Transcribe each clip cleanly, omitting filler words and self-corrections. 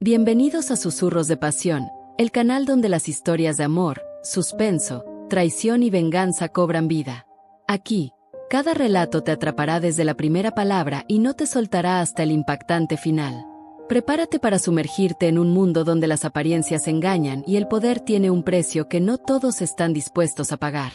Bienvenidos a Susurros de Pasión, el canal donde las historias de amor, suspenso, traición y venganza cobran vida. Aquí, cada relato te atrapará desde la primera palabra y no te soltará hasta el impactante final. Prepárate para sumergirte en un mundo donde las apariencias engañan y el poder tiene un precio que no todos están dispuestos a pagar.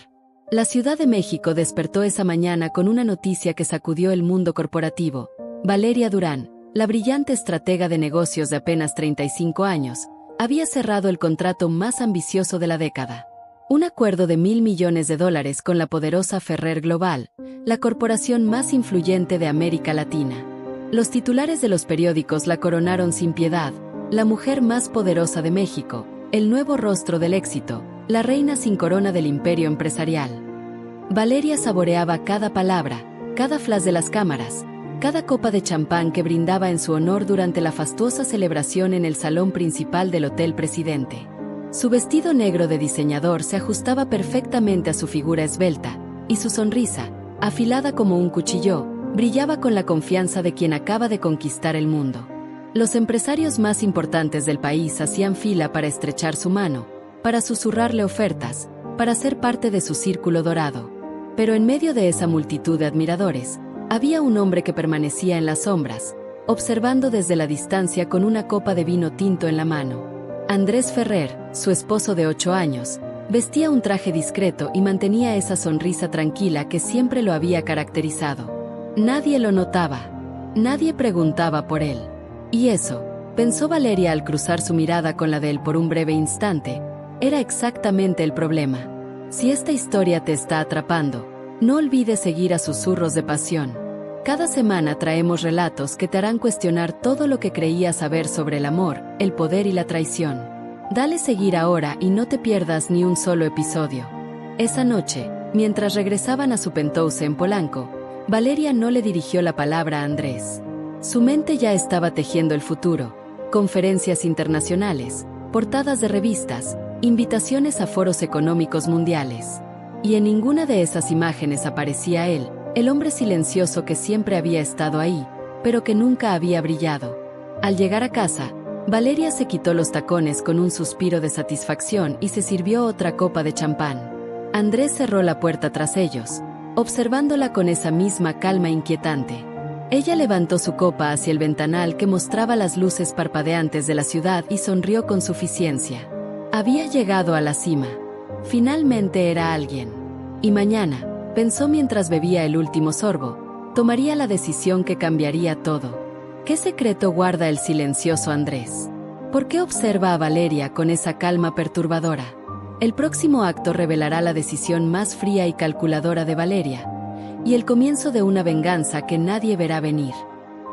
La Ciudad de México despertó esa mañana con una noticia que sacudió el mundo corporativo. Valeria Durán, la brillante estratega de negocios de apenas 35 años, había cerrado el contrato más ambicioso de la década. Un acuerdo de $1.000 millones con la poderosa Ferrer Global, la corporación más influyente de América Latina. Los titulares de los periódicos la coronaron sin piedad, la mujer más poderosa de México, el nuevo rostro del éxito, la reina sin corona del imperio empresarial. Valeria saboreaba cada palabra, cada flash de las cámaras, cada copa de champán que brindaba en su honor durante la fastuosa celebración en el salón principal del Hotel Presidente. Su vestido negro de diseñador se ajustaba perfectamente a su figura esbelta, y su sonrisa, afilada como un cuchillo, brillaba con la confianza de quien acaba de conquistar el mundo. Los empresarios más importantes del país hacían fila para estrechar su mano, para susurrarle ofertas, para ser parte de su círculo dorado. Pero en medio de esa multitud de admiradores, había un hombre que permanecía en las sombras, observando desde la distancia con una copa de vino tinto en la mano. Andrés Ferrer, su esposo de 8 años, vestía un traje discreto y mantenía esa sonrisa tranquila que siempre lo había caracterizado. Nadie lo notaba. Nadie preguntaba por él. Y eso, pensó Valeria al cruzar su mirada con la de él por un breve instante, era exactamente el problema. Si esta historia te está atrapando, no olvides seguir a Susurros de Pasión. Cada semana traemos relatos que te harán cuestionar todo lo que creías saber sobre el amor, el poder y la traición. Dale seguir ahora y no te pierdas ni un solo episodio. Esa noche, mientras regresaban a su penthouse en Polanco, Valeria no le dirigió la palabra a Andrés. Su mente ya estaba tejiendo el futuro: conferencias internacionales, portadas de revistas, invitaciones a foros económicos mundiales. Y en ninguna de esas imágenes aparecía él, el hombre silencioso que siempre había estado ahí, pero que nunca había brillado. Al llegar a casa, Valeria se quitó los tacones con un suspiro de satisfacción y se sirvió otra copa de champán. Andrés cerró la puerta tras ellos, observándola con esa misma calma inquietante. Ella levantó su copa hacia el ventanal que mostraba las luces parpadeantes de la ciudad y sonrió con suficiencia. Había llegado a la cima. Finalmente era alguien. Y mañana, pensó mientras bebía el último sorbo, tomaría la decisión que cambiaría todo. ¿Qué secreto guarda el silencioso Andrés? ¿Por qué observa a Valeria con esa calma perturbadora? El próximo acto revelará la decisión más fría y calculadora de Valeria, y el comienzo de una venganza que nadie verá venir.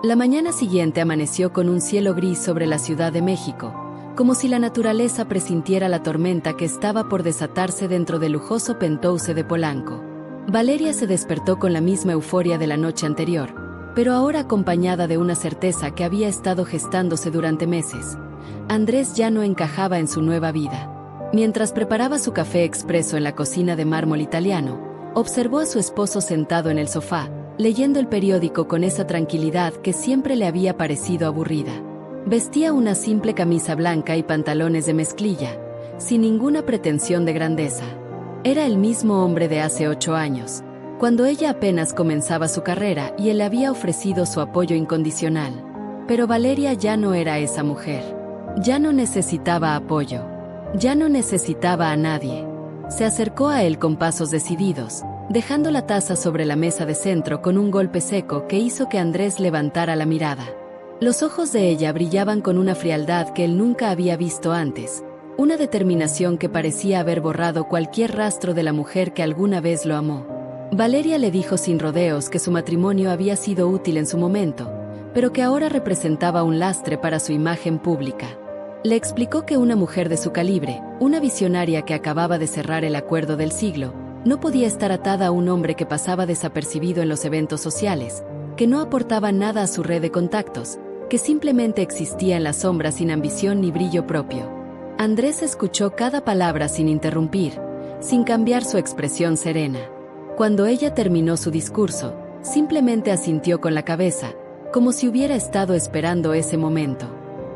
La mañana siguiente amaneció con un cielo gris sobre la Ciudad de México, como si la naturaleza presintiera la tormenta que estaba por desatarse dentro del lujoso penthouse de Polanco. Valeria se despertó con la misma euforia de la noche anterior, pero ahora acompañada de una certeza que había estado gestándose durante meses. Andrés ya no encajaba en su nueva vida. Mientras preparaba su café expreso en la cocina de mármol italiano, observó a su esposo sentado en el sofá, leyendo el periódico con esa tranquilidad que siempre le había parecido aburrida. Vestía una simple camisa blanca y pantalones de mezclilla, sin ninguna pretensión de grandeza. Era el mismo hombre de hace 8 años, cuando ella apenas comenzaba su carrera y él le había ofrecido su apoyo incondicional. Pero Valeria ya no era esa mujer. Ya no necesitaba apoyo. Ya no necesitaba a nadie. Se acercó a él con pasos decididos, dejando la taza sobre la mesa de centro con un golpe seco que hizo que Andrés levantara la mirada. Los ojos de ella brillaban con una frialdad que él nunca había visto antes, una determinación que parecía haber borrado cualquier rastro de la mujer que alguna vez lo amó. Valeria le dijo sin rodeos que su matrimonio había sido útil en su momento, pero que ahora representaba un lastre para su imagen pública. Le explicó que una mujer de su calibre, una visionaria que acababa de cerrar el acuerdo del siglo, no podía estar atada a un hombre que pasaba desapercibido en los eventos sociales, que no aportaba nada a su red de contactos, que simplemente existía en la sombra sin ambición ni brillo propio. Andrés escuchó cada palabra sin interrumpir, sin cambiar su expresión serena. Cuando ella terminó su discurso, simplemente asintió con la cabeza, como si hubiera estado esperando ese momento.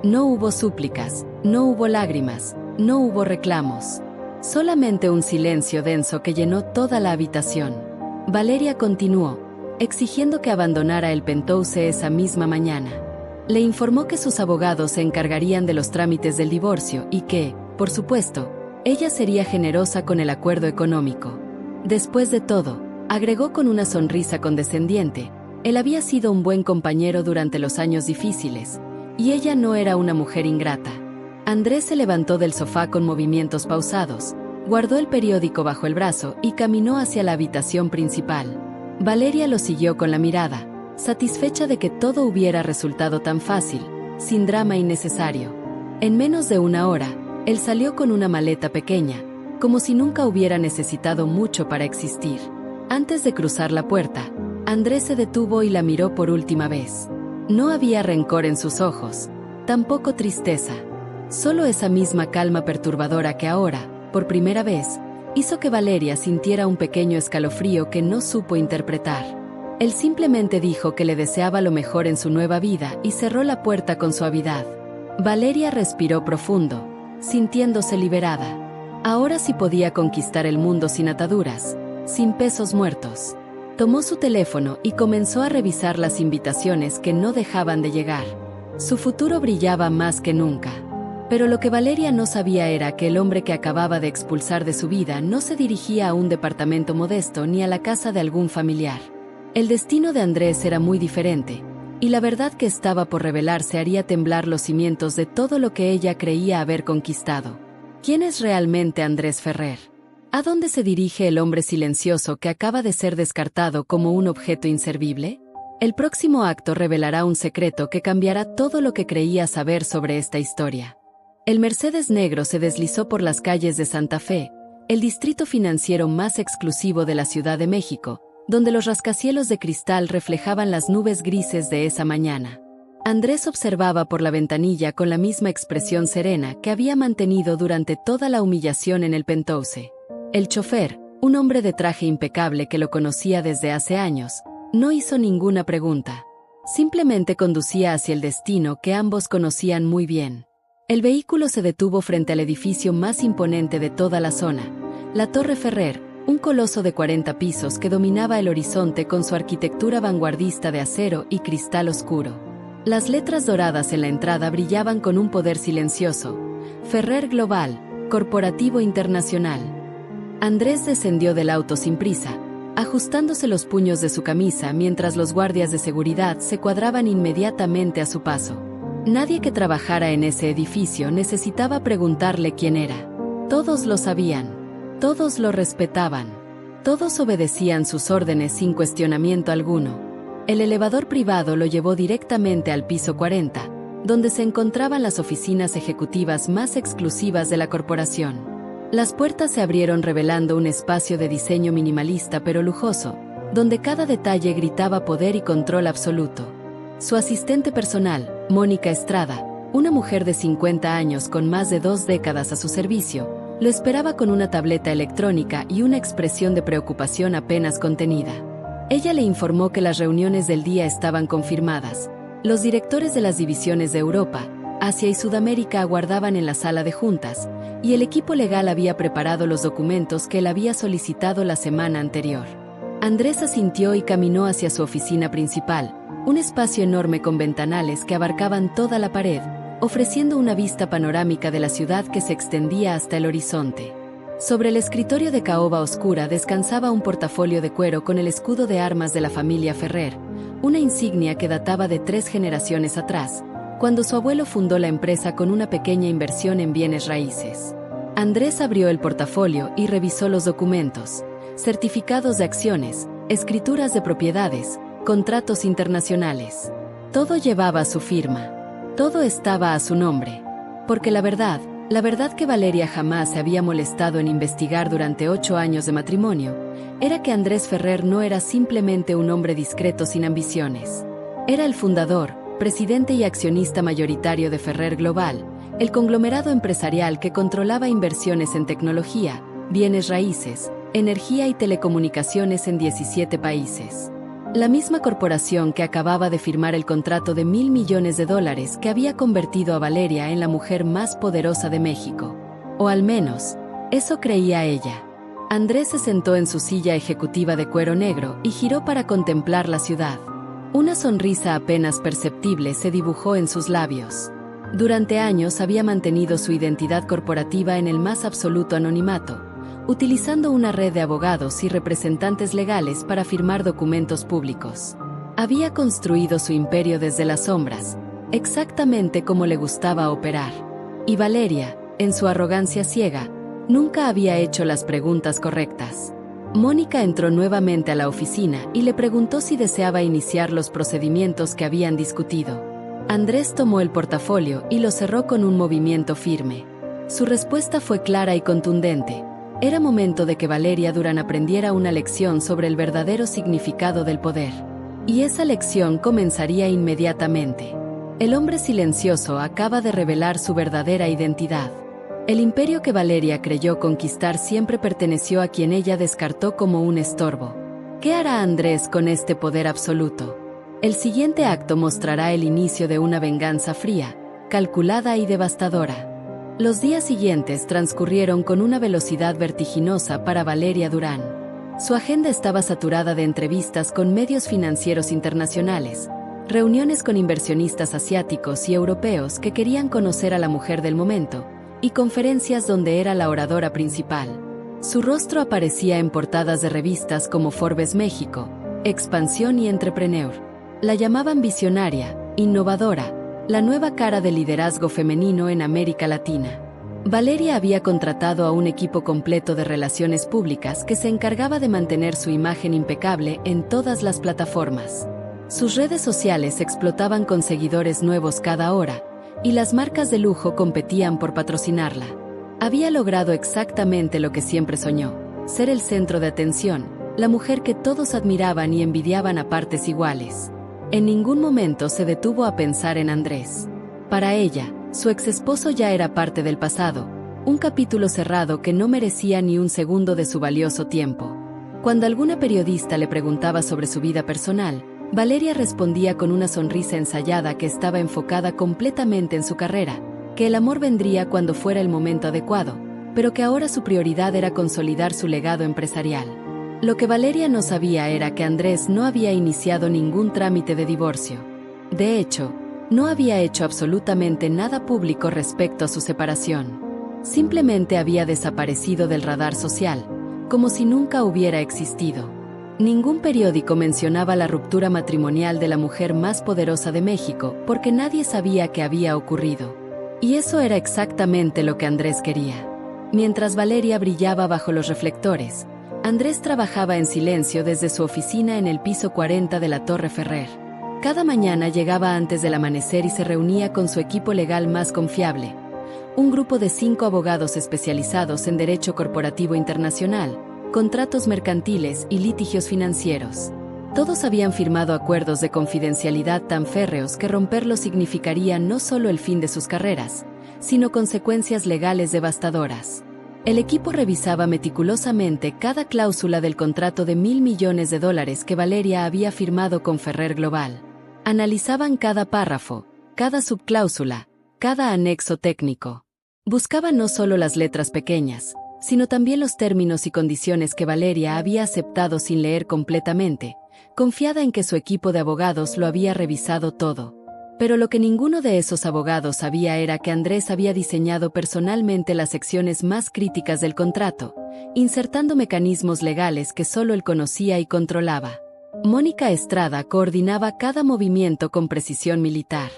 No hubo súplicas, no hubo lágrimas, no hubo reclamos. Solamente un silencio denso que llenó toda la habitación. Valeria continuó, exigiendo que abandonara el penthouse esa misma mañana. Le informó que sus abogados se encargarían de los trámites del divorcio y que, por supuesto, ella sería generosa con el acuerdo económico. Después de todo, agregó con una sonrisa condescendiente, él había sido un buen compañero durante los años difíciles, y ella no era una mujer ingrata. Andrés se levantó del sofá con movimientos pausados, guardó el periódico bajo el brazo y caminó hacia la habitación principal. Valeria lo siguió con la mirada, satisfecha de que todo hubiera resultado tan fácil, sin drama innecesario. En menos de una hora, él salió con una maleta pequeña, como si nunca hubiera necesitado mucho para existir. Antes de cruzar la puerta, Andrés se detuvo y la miró por última vez. No había rencor en sus ojos, tampoco tristeza. Solo esa misma calma perturbadora que ahora, por primera vez, hizo que Valeria sintiera un pequeño escalofrío que no supo interpretar. Él simplemente dijo que le deseaba lo mejor en su nueva vida y cerró la puerta con suavidad. Valeria respiró profundo, sintiéndose liberada. Ahora sí podía conquistar el mundo sin ataduras, sin pesos muertos. Tomó su teléfono y comenzó a revisar las invitaciones que no dejaban de llegar. Su futuro brillaba más que nunca. Pero lo que Valeria no sabía era que el hombre que acababa de expulsar de su vida no se dirigía a un departamento modesto ni a la casa de algún familiar. El destino de Andrés era muy diferente, y la verdad que estaba por revelarse haría temblar los cimientos de todo lo que ella creía haber conquistado. ¿Quién es realmente Andrés Ferrer? ¿A dónde se dirige el hombre silencioso que acaba de ser descartado como un objeto inservible? El próximo acto revelará un secreto que cambiará todo lo que creía saber sobre esta historia. El Mercedes negro se deslizó por las calles de Santa Fe, el distrito financiero más exclusivo de la Ciudad de México, donde los rascacielos de cristal reflejaban las nubes grises de esa mañana. Andrés observaba por la ventanilla con la misma expresión serena que había mantenido durante toda la humillación en el penthouse. El chofer, un hombre de traje impecable que lo conocía desde hace años, no hizo ninguna pregunta. Simplemente conducía hacia el destino que ambos conocían muy bien. El vehículo se detuvo frente al edificio más imponente de toda la zona, la Torre Ferrer, un coloso de 40 pisos que dominaba el horizonte con su arquitectura vanguardista de acero y cristal oscuro. Las letras doradas en la entrada brillaban con un poder silencioso. Ferrer Global, Corporativo Internacional. Andrés descendió del auto sin prisa, ajustándose los puños de su camisa mientras los guardias de seguridad se cuadraban inmediatamente a su paso. Nadie que trabajara en ese edificio necesitaba preguntarle quién era. Todos lo sabían, todos lo respetaban, todos obedecían sus órdenes sin cuestionamiento alguno. El elevador privado lo llevó directamente al piso 40, donde se encontraban las oficinas ejecutivas más exclusivas de la corporación. Las puertas se abrieron revelando un espacio de diseño minimalista pero lujoso, donde cada detalle gritaba poder y control absoluto. Su asistente personal, Mónica Estrada, una mujer de 50 años con más de 2 décadas a su servicio, lo esperaba con una tableta electrónica y una expresión de preocupación apenas contenida. Ella le informó que las reuniones del día estaban confirmadas. Los directores de las divisiones de Europa, Asia y Sudamérica aguardaban en la sala de juntas, y el equipo legal había preparado los documentos que él había solicitado la semana anterior. Andrés asintió y caminó hacia su oficina principal, un espacio enorme con ventanales que abarcaban toda la pared, ofreciendo una vista panorámica de la ciudad que se extendía hasta el horizonte. Sobre el escritorio de caoba oscura descansaba un portafolio de cuero con el escudo de armas de la familia Ferrer, una insignia que databa de 3 generaciones atrás, cuando su abuelo fundó la empresa con una pequeña inversión en bienes raíces. Andrés abrió el portafolio y revisó los documentos, certificados de acciones, escrituras de propiedades, contratos internacionales. Todo llevaba su firma. Todo estaba a su nombre. Porque la verdad que Valeria jamás se había molestado en investigar durante 8 años de matrimonio, era que Andrés Ferrer no era simplemente un hombre discreto sin ambiciones. Era el fundador, presidente y accionista mayoritario de Ferrer Global, el conglomerado empresarial que controlaba inversiones en tecnología, bienes raíces, energía y telecomunicaciones en 17 países. La misma corporación que acababa de firmar el contrato de $1.000 millones que había convertido a Valeria en la mujer más poderosa de México. O al menos, eso creía ella. Andrés se sentó en su silla ejecutiva de cuero negro y giró para contemplar la ciudad. Una sonrisa apenas perceptible se dibujó en sus labios. Durante años había mantenido su identidad corporativa en el más absoluto anonimato, utilizando una red de abogados y representantes legales para firmar documentos públicos. Había construido su imperio desde las sombras, exactamente como le gustaba operar. Y Valeria, en su arrogancia ciega, nunca había hecho las preguntas correctas. Mónica entró nuevamente a la oficina y le preguntó si deseaba iniciar los procedimientos que habían discutido. Andrés tomó el portafolio y lo cerró con un movimiento firme. Su respuesta fue clara y contundente. Era momento de que Valeria Durán aprendiera una lección sobre el verdadero significado del poder. Y esa lección comenzaría inmediatamente. El hombre silencioso acaba de revelar su verdadera identidad. El imperio que Valeria creyó conquistar siempre perteneció a quien ella descartó como un estorbo. ¿Qué hará Andrés con este poder absoluto? El siguiente acto mostrará el inicio de una venganza fría, calculada y devastadora. Los días siguientes transcurrieron con una velocidad vertiginosa para Valeria Durán. Su agenda estaba saturada de entrevistas con medios financieros internacionales, reuniones con inversionistas asiáticos y europeos que querían conocer a la mujer del momento, y conferencias donde era la oradora principal. Su rostro aparecía en portadas de revistas como Forbes México, Expansión y Entrepreneur. La llamaban visionaria, innovadora, la nueva cara del liderazgo femenino en América Latina. Valeria había contratado a un equipo completo de relaciones públicas que se encargaba de mantener su imagen impecable en todas las plataformas. Sus redes sociales explotaban con seguidores nuevos cada hora, y las marcas de lujo competían por patrocinarla. Había logrado exactamente lo que siempre soñó: ser el centro de atención, la mujer que todos admiraban y envidiaban a partes iguales. En ningún momento se detuvo a pensar en Andrés. Para ella, su exesposo ya era parte del pasado, un capítulo cerrado que no merecía ni un segundo de su valioso tiempo. Cuando alguna periodista le preguntaba sobre su vida personal, Valeria respondía con una sonrisa ensayada que estaba enfocada completamente en su carrera, que el amor vendría cuando fuera el momento adecuado, pero que ahora su prioridad era consolidar su legado empresarial. Lo que Valeria no sabía era que Andrés no había iniciado ningún trámite de divorcio. De hecho, no había hecho absolutamente nada público respecto a su separación. Simplemente había desaparecido del radar social, como si nunca hubiera existido. Ningún periódico mencionaba la ruptura matrimonial de la mujer más poderosa de México porque nadie sabía qué había ocurrido. Y eso era exactamente lo que Andrés quería. Mientras Valeria brillaba bajo los reflectores, Andrés trabajaba en silencio desde su oficina en el piso 40 de la Torre Ferrer. Cada mañana llegaba antes del amanecer y se reunía con su equipo legal más confiable, un grupo de 5 abogados especializados en derecho corporativo internacional, contratos mercantiles y litigios financieros. Todos habían firmado acuerdos de confidencialidad tan férreos que romperlos significaría no solo el fin de sus carreras, sino consecuencias legales devastadoras. El equipo revisaba meticulosamente cada cláusula del contrato de $1.000 millones que Valeria había firmado con Ferrer Global. Analizaban cada párrafo, cada subcláusula, cada anexo técnico. Buscaban no solo las letras pequeñas, sino también los términos y condiciones que Valeria había aceptado sin leer completamente, confiada en que su equipo de abogados lo había revisado todo. Pero lo que ninguno de esos abogados sabía era que Andrés había diseñado personalmente las secciones más críticas del contrato, insertando mecanismos legales que solo él conocía y controlaba. Mónica Estrada coordinaba cada movimiento con precisión militar.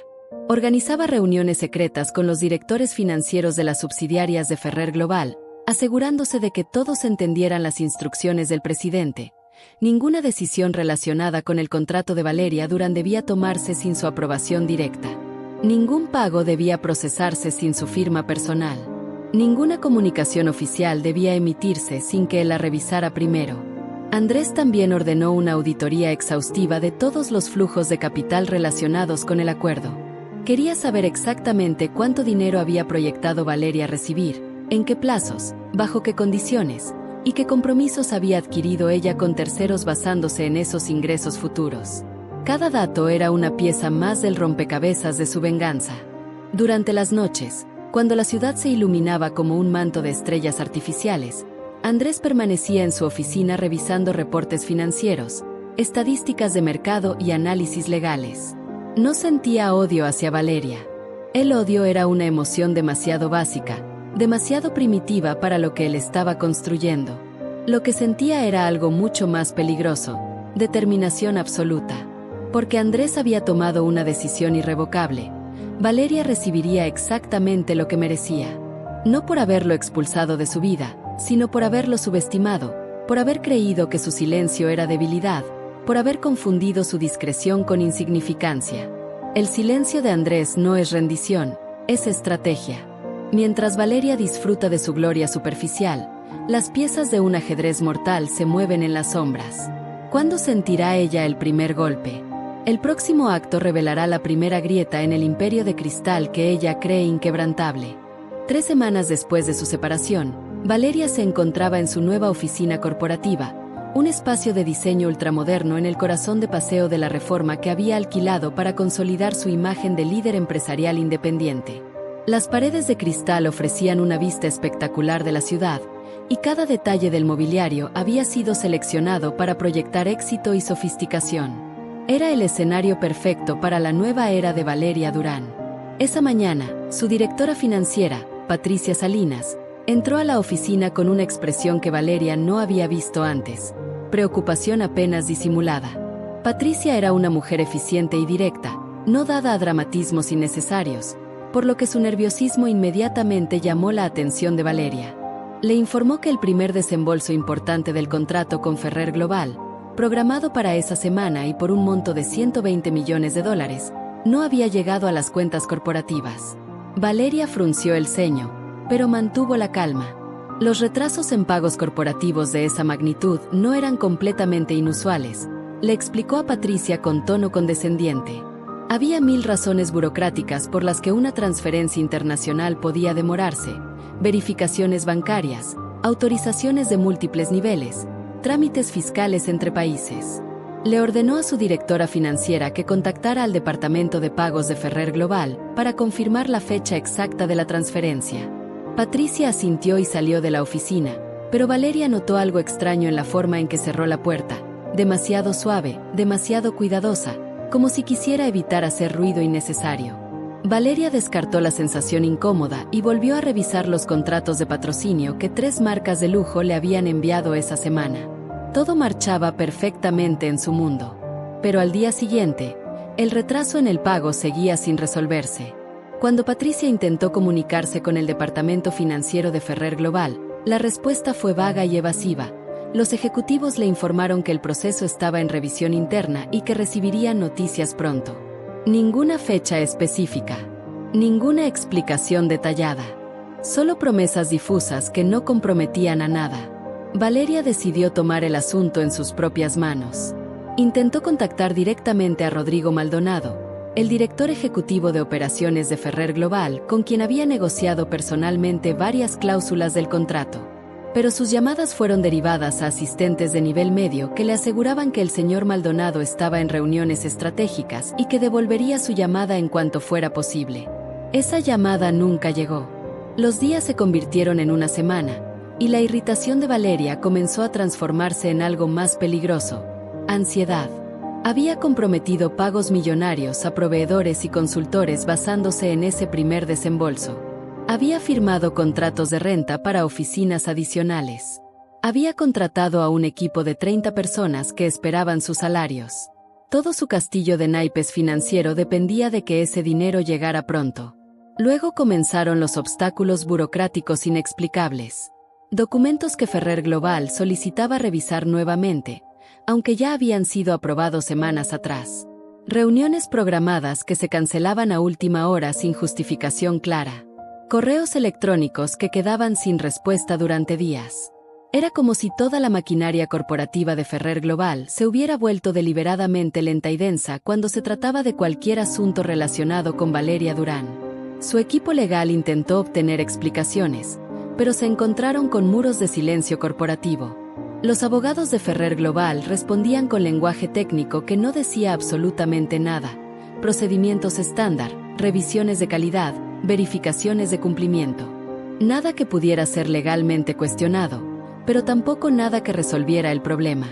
Organizaba reuniones secretas con los directores financieros de las subsidiarias de Ferrer Global, asegurándose de que todos entendieran las instrucciones del presidente. Ninguna decisión relacionada con el contrato de Valeria Durán debía tomarse sin su aprobación directa. Ningún pago debía procesarse sin su firma personal. Ninguna comunicación oficial debía emitirse sin que él la revisara primero. Andrés también ordenó una auditoría exhaustiva de todos los flujos de capital relacionados con el acuerdo. Quería saber exactamente cuánto dinero había proyectado Valeria recibir, en qué plazos, bajo qué condiciones, y qué compromisos había adquirido ella con terceros basándose en esos ingresos futuros. Cada dato era una pieza más del rompecabezas de su venganza. Durante las noches, cuando la ciudad se iluminaba como un manto de estrellas artificiales, Andrés permanecía en su oficina revisando reportes financieros, estadísticas de mercado y análisis legales. No sentía odio hacia Valeria. El odio era una emoción demasiado básica, demasiado primitiva para lo que él estaba construyendo. Lo que sentía era algo mucho más peligroso, determinación absoluta. Porque Andrés había tomado una decisión irrevocable. Valeria recibiría exactamente lo que merecía. No por haberlo expulsado de su vida, sino por haberlo subestimado, por haber creído que su silencio era debilidad, por haber confundido su discreción con insignificancia. El silencio de Andrés no es rendición, es estrategia. Mientras Valeria disfruta de su gloria superficial, las piezas de un ajedrez mortal se mueven en las sombras. ¿Cuándo sentirá ella el primer golpe? El próximo acto revelará la primera grieta en el imperio de cristal que ella cree inquebrantable. 3 semanas después de su separación, Valeria se encontraba en su nueva oficina corporativa, un espacio de diseño ultramoderno en el corazón de Paseo de la Reforma que había alquilado para consolidar su imagen de líder empresarial independiente. Las paredes de cristal ofrecían una vista espectacular de la ciudad, y cada detalle del mobiliario había sido seleccionado para proyectar éxito y sofisticación. Era el escenario perfecto para la nueva era de Valeria Durán. Esa mañana, su directora financiera, Patricia Salinas, entró a la oficina con una expresión que Valeria no había visto antes: preocupación apenas disimulada. Patricia era una mujer eficiente y directa, no dada a dramatismos innecesarios, por lo que su nerviosismo inmediatamente llamó la atención de Valeria. Le informó que el primer desembolso importante del contrato con Ferrer Global, programado para esa semana y por un monto de $120 millones, no había llegado a las cuentas corporativas. Valeria frunció el ceño, pero mantuvo la calma. Los retrasos en pagos corporativos de esa magnitud no eran completamente inusuales, le explicó a Patricia con tono condescendiente. Había 1000 razones burocráticas por las que una transferencia internacional podía demorarse: verificaciones bancarias, autorizaciones de múltiples niveles, trámites fiscales entre países. Le ordenó a su directora financiera que contactara al departamento de pagos de Ferrer Global para confirmar la fecha exacta de la transferencia. Patricia asintió y salió de la oficina, pero Valeria notó algo extraño en la forma en que cerró la puerta, demasiado suave, demasiado cuidadosa, como si quisiera evitar hacer ruido innecesario. Valeria descartó la sensación incómoda y volvió a revisar los contratos de patrocinio que 3 marcas de lujo le habían enviado esa semana. Todo marchaba perfectamente en su mundo. Pero al día siguiente, el retraso en el pago seguía sin resolverse. Cuando Patricia intentó comunicarse con el departamento financiero de Ferrer Global, la respuesta fue vaga y evasiva. Los ejecutivos le informaron que el proceso estaba en revisión interna y que recibirían noticias pronto. Ninguna fecha específica. Ninguna explicación detallada. Solo promesas difusas que no comprometían a nada. Valeria decidió tomar el asunto en sus propias manos. Intentó contactar directamente a Rodrigo Maldonado, el director ejecutivo de operaciones de Ferrer Global, con quien había negociado personalmente varias cláusulas del contrato. Pero sus llamadas fueron derivadas a asistentes de nivel medio que le aseguraban que el señor Maldonado estaba en reuniones estratégicas y que devolvería su llamada en cuanto fuera posible. Esa llamada nunca llegó. Los días se convirtieron en una semana, y la irritación de Valeria comenzó a transformarse en algo más peligroso: ansiedad. Había comprometido pagos millonarios a proveedores y consultores basándose en ese primer desembolso. Había firmado contratos de renta para oficinas adicionales. Había contratado a un equipo de 30 personas que esperaban sus salarios. Todo su castillo de naipes financiero dependía de que ese dinero llegara pronto. Luego comenzaron los obstáculos burocráticos inexplicables. Documentos que Ferrer Global solicitaba revisar nuevamente, aunque ya habían sido aprobados semanas atrás. Reuniones programadas que se cancelaban a última hora sin justificación clara. Correos electrónicos que quedaban sin respuesta durante días. Era como si toda la maquinaria corporativa de Ferrer Global se hubiera vuelto deliberadamente lenta y densa cuando se trataba de cualquier asunto relacionado con Valeria Durán. Su equipo legal intentó obtener explicaciones, pero se encontraron con muros de silencio corporativo. Los abogados de Ferrer Global respondían con lenguaje técnico que no decía absolutamente nada: procedimientos estándar, revisiones de calidad, verificaciones de cumplimiento. Nada que pudiera ser legalmente cuestionado, pero tampoco nada que resolviera el problema.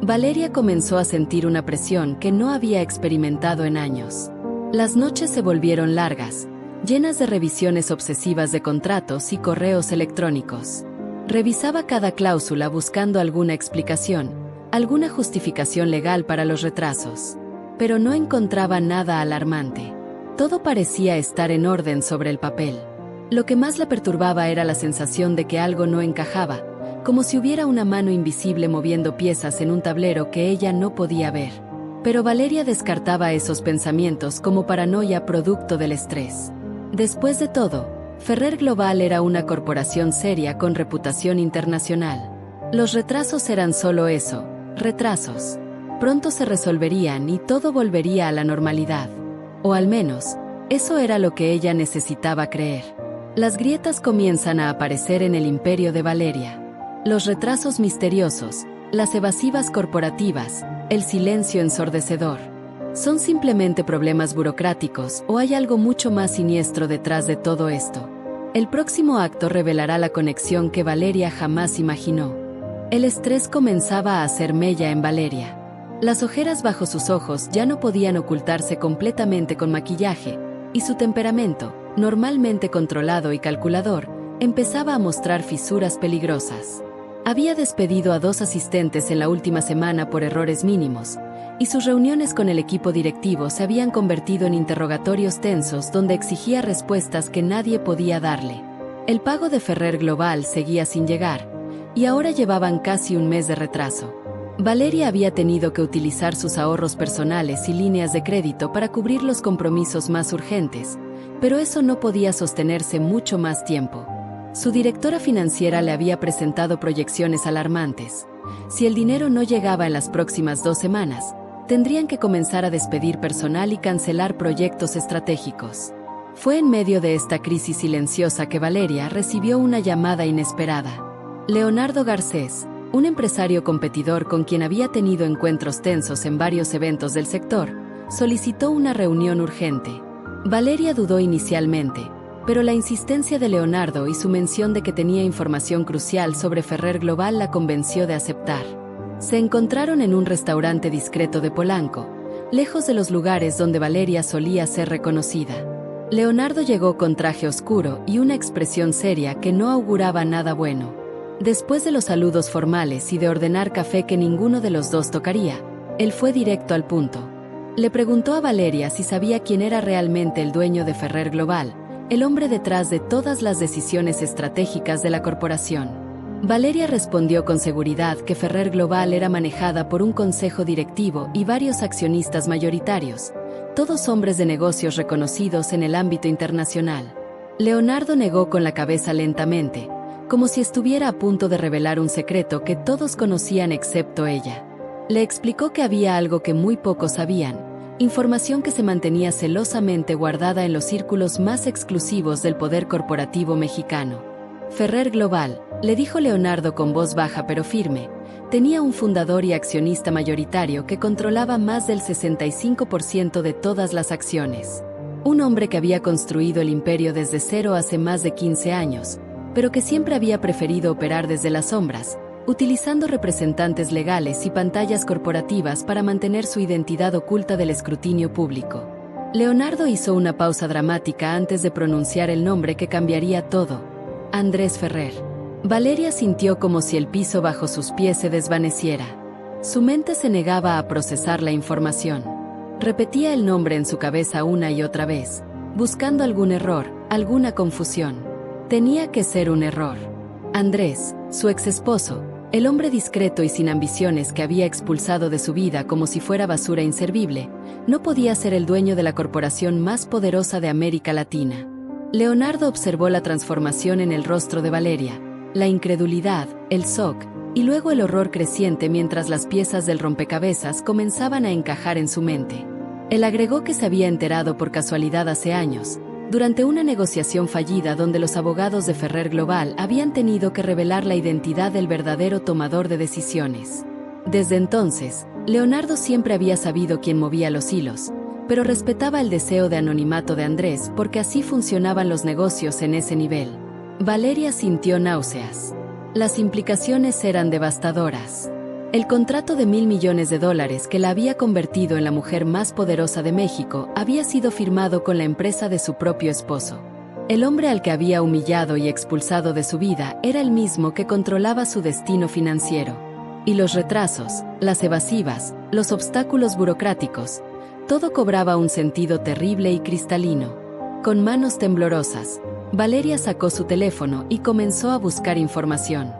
Valeria comenzó a sentir una presión que no había experimentado en años. Las noches se volvieron largas, llenas de revisiones obsesivas de contratos y correos electrónicos. Revisaba cada cláusula buscando alguna explicación, alguna justificación legal para los retrasos. Pero no encontraba nada alarmante. Todo parecía estar en orden sobre el papel. Lo que más la perturbaba era la sensación de que algo no encajaba, como si hubiera una mano invisible moviendo piezas en un tablero que ella no podía ver. Pero Valeria descartaba esos pensamientos como paranoia producto del estrés. Después de todo, Ferrer Global era una corporación seria con reputación internacional. Los retrasos eran solo eso, retrasos. Pronto se resolverían y todo volvería a la normalidad. O al menos, eso era lo que ella necesitaba creer. Las grietas comienzan a aparecer en el imperio de Valeria. Los retrasos misteriosos, las evasivas corporativas, el silencio ensordecedor. ¿Son simplemente problemas burocráticos o hay algo mucho más siniestro detrás de todo esto? El próximo acto revelará la conexión que Valeria jamás imaginó. El estrés comenzaba a hacer mella en Valeria. Las ojeras bajo sus ojos ya no podían ocultarse completamente con maquillaje, y su temperamento, normalmente controlado y calculador, empezaba a mostrar fisuras peligrosas. Había despedido a 2 asistentes en la última semana por errores mínimos, y sus reuniones con el equipo directivo se habían convertido en interrogatorios tensos donde exigía respuestas que nadie podía darle. El pago de Ferrer Global seguía sin llegar, y ahora llevaban casi un mes de retraso. Valeria había tenido que utilizar sus ahorros personales y líneas de crédito para cubrir los compromisos más urgentes, pero eso no podía sostenerse mucho más tiempo. Su directora financiera le había presentado proyecciones alarmantes. Si el dinero no llegaba en las próximas 2 semanas, tendrían que comenzar a despedir personal y cancelar proyectos estratégicos. Fue en medio de esta crisis silenciosa que Valeria recibió una llamada inesperada. Leonardo Garcés, un empresario competidor con quien había tenido encuentros tensos en varios eventos del sector, solicitó una reunión urgente. Valeria dudó inicialmente, pero la insistencia de Leonardo y su mención de que tenía información crucial sobre Ferrer Global la convenció de aceptar. Se encontraron en un restaurante discreto de Polanco, lejos de los lugares donde Valeria solía ser reconocida. Leonardo llegó con traje oscuro y una expresión seria que no auguraba nada bueno. Después de los saludos formales y de ordenar café que ninguno de los dos tocaría, él fue directo al punto. Le preguntó a Valeria si sabía quién era realmente el dueño de Ferrer Global, el hombre detrás de todas las decisiones estratégicas de la corporación. Valeria respondió con seguridad que Ferrer Global era manejada por un consejo directivo y varios accionistas mayoritarios, todos hombres de negocios reconocidos en el ámbito internacional. Leonardo negó con la cabeza lentamente, como si estuviera a punto de revelar un secreto que todos conocían excepto ella. Le explicó que había algo que muy pocos sabían, información que se mantenía celosamente guardada en los círculos más exclusivos del poder corporativo mexicano. Ferrer Global, le dijo Leonardo con voz baja pero firme, tenía un fundador y accionista mayoritario que controlaba más del 65% de todas las acciones. Un hombre que había construido el imperio desde cero hace más de 15 años, pero que siempre había preferido operar desde las sombras, utilizando representantes legales y pantallas corporativas para mantener su identidad oculta del escrutinio público. Leonardo hizo una pausa dramática antes de pronunciar el nombre que cambiaría todo: Andrés Ferrer. Valeria sintió como si el piso bajo sus pies se desvaneciera. Su mente se negaba a procesar la información. Repetía el nombre en su cabeza una y otra vez, buscando algún error, alguna confusión. Tenía que ser un error. Andrés, su exesposo, el hombre discreto y sin ambiciones que había expulsado de su vida como si fuera basura inservible, no podía ser el dueño de la corporación más poderosa de América Latina. Leonardo observó la transformación en el rostro de Valeria, la incredulidad, el shock, y luego el horror creciente mientras las piezas del rompecabezas comenzaban a encajar en su mente. Él agregó que se había enterado por casualidad hace años, durante una negociación fallida donde los abogados de Ferrer Global habían tenido que revelar la identidad del verdadero tomador de decisiones. Desde entonces, Leonardo siempre había sabido quién movía los hilos, pero respetaba el deseo de anonimato de Andrés porque así funcionaban los negocios en ese nivel. Valeria sintió náuseas. Las implicaciones eran devastadoras. El contrato de $1.000 millones que la había convertido en la mujer más poderosa de México había sido firmado con la empresa de su propio esposo. El hombre al que había humillado y expulsado de su vida era el mismo que controlaba su destino financiero. Y los retrasos, las evasivas, los obstáculos burocráticos, todo cobraba un sentido terrible y cristalino. Con manos temblorosas, Valeria sacó su teléfono y comenzó a buscar información.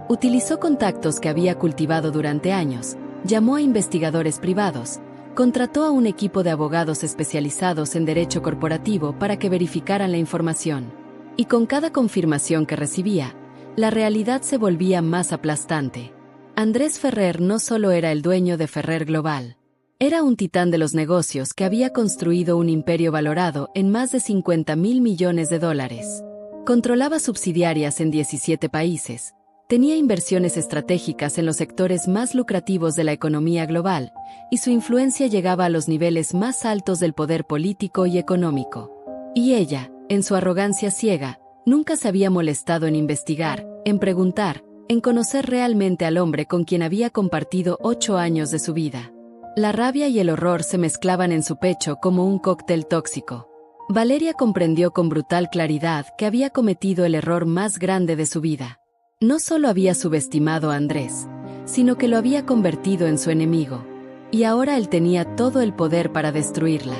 Utilizó contactos que había cultivado durante años, llamó a investigadores privados, contrató a un equipo de abogados especializados en derecho corporativo para que verificaran la información. Y con cada confirmación que recibía, la realidad se volvía más aplastante. Andrés Ferrer no solo era el dueño de Ferrer Global. Era un titán de los negocios que había construido un imperio valorado en más de $50.000 millones. Controlaba subsidiarias en 17 países. Tenía inversiones estratégicas en los sectores más lucrativos de la economía global, y su influencia llegaba a los niveles más altos del poder político y económico. Y ella, en su arrogancia ciega, nunca se había molestado en investigar, en preguntar, en conocer realmente al hombre con quien había compartido 8 años de su vida. La rabia y el horror se mezclaban en su pecho como un cóctel tóxico. Valeria comprendió con brutal claridad que había cometido el error más grande de su vida. No solo había subestimado a Andrés, sino que lo había convertido en su enemigo. Y ahora él tenía todo el poder para destruirla.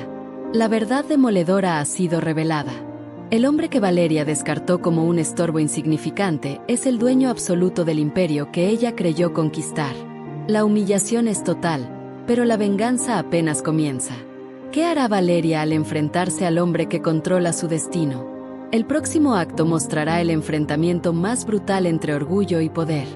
La verdad demoledora ha sido revelada. El hombre que Valeria descartó como un estorbo insignificante es el dueño absoluto del imperio que ella creyó conquistar. La humillación es total, pero la venganza apenas comienza. ¿Qué hará Valeria al enfrentarse al hombre que controla su destino? El próximo acto mostrará el enfrentamiento más brutal entre orgullo y poder.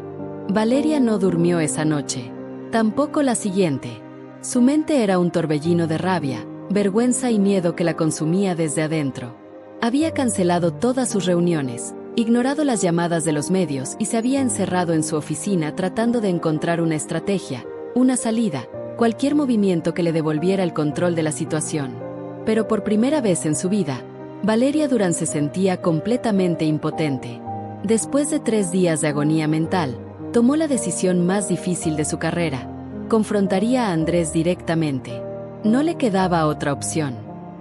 Valeria no durmió esa noche. Tampoco la siguiente. Su mente era un torbellino de rabia, vergüenza y miedo que la consumía desde adentro. Había cancelado todas sus reuniones, ignorado las llamadas de los medios y se había encerrado en su oficina tratando de encontrar una estrategia, una salida, cualquier movimiento que le devolviera el control de la situación. Pero por primera vez en su vida, Valeria Durán se sentía completamente impotente. Después de 3 días de agonía mental, tomó la decisión más difícil de su carrera. Confrontaría a Andrés directamente. No le quedaba otra opción.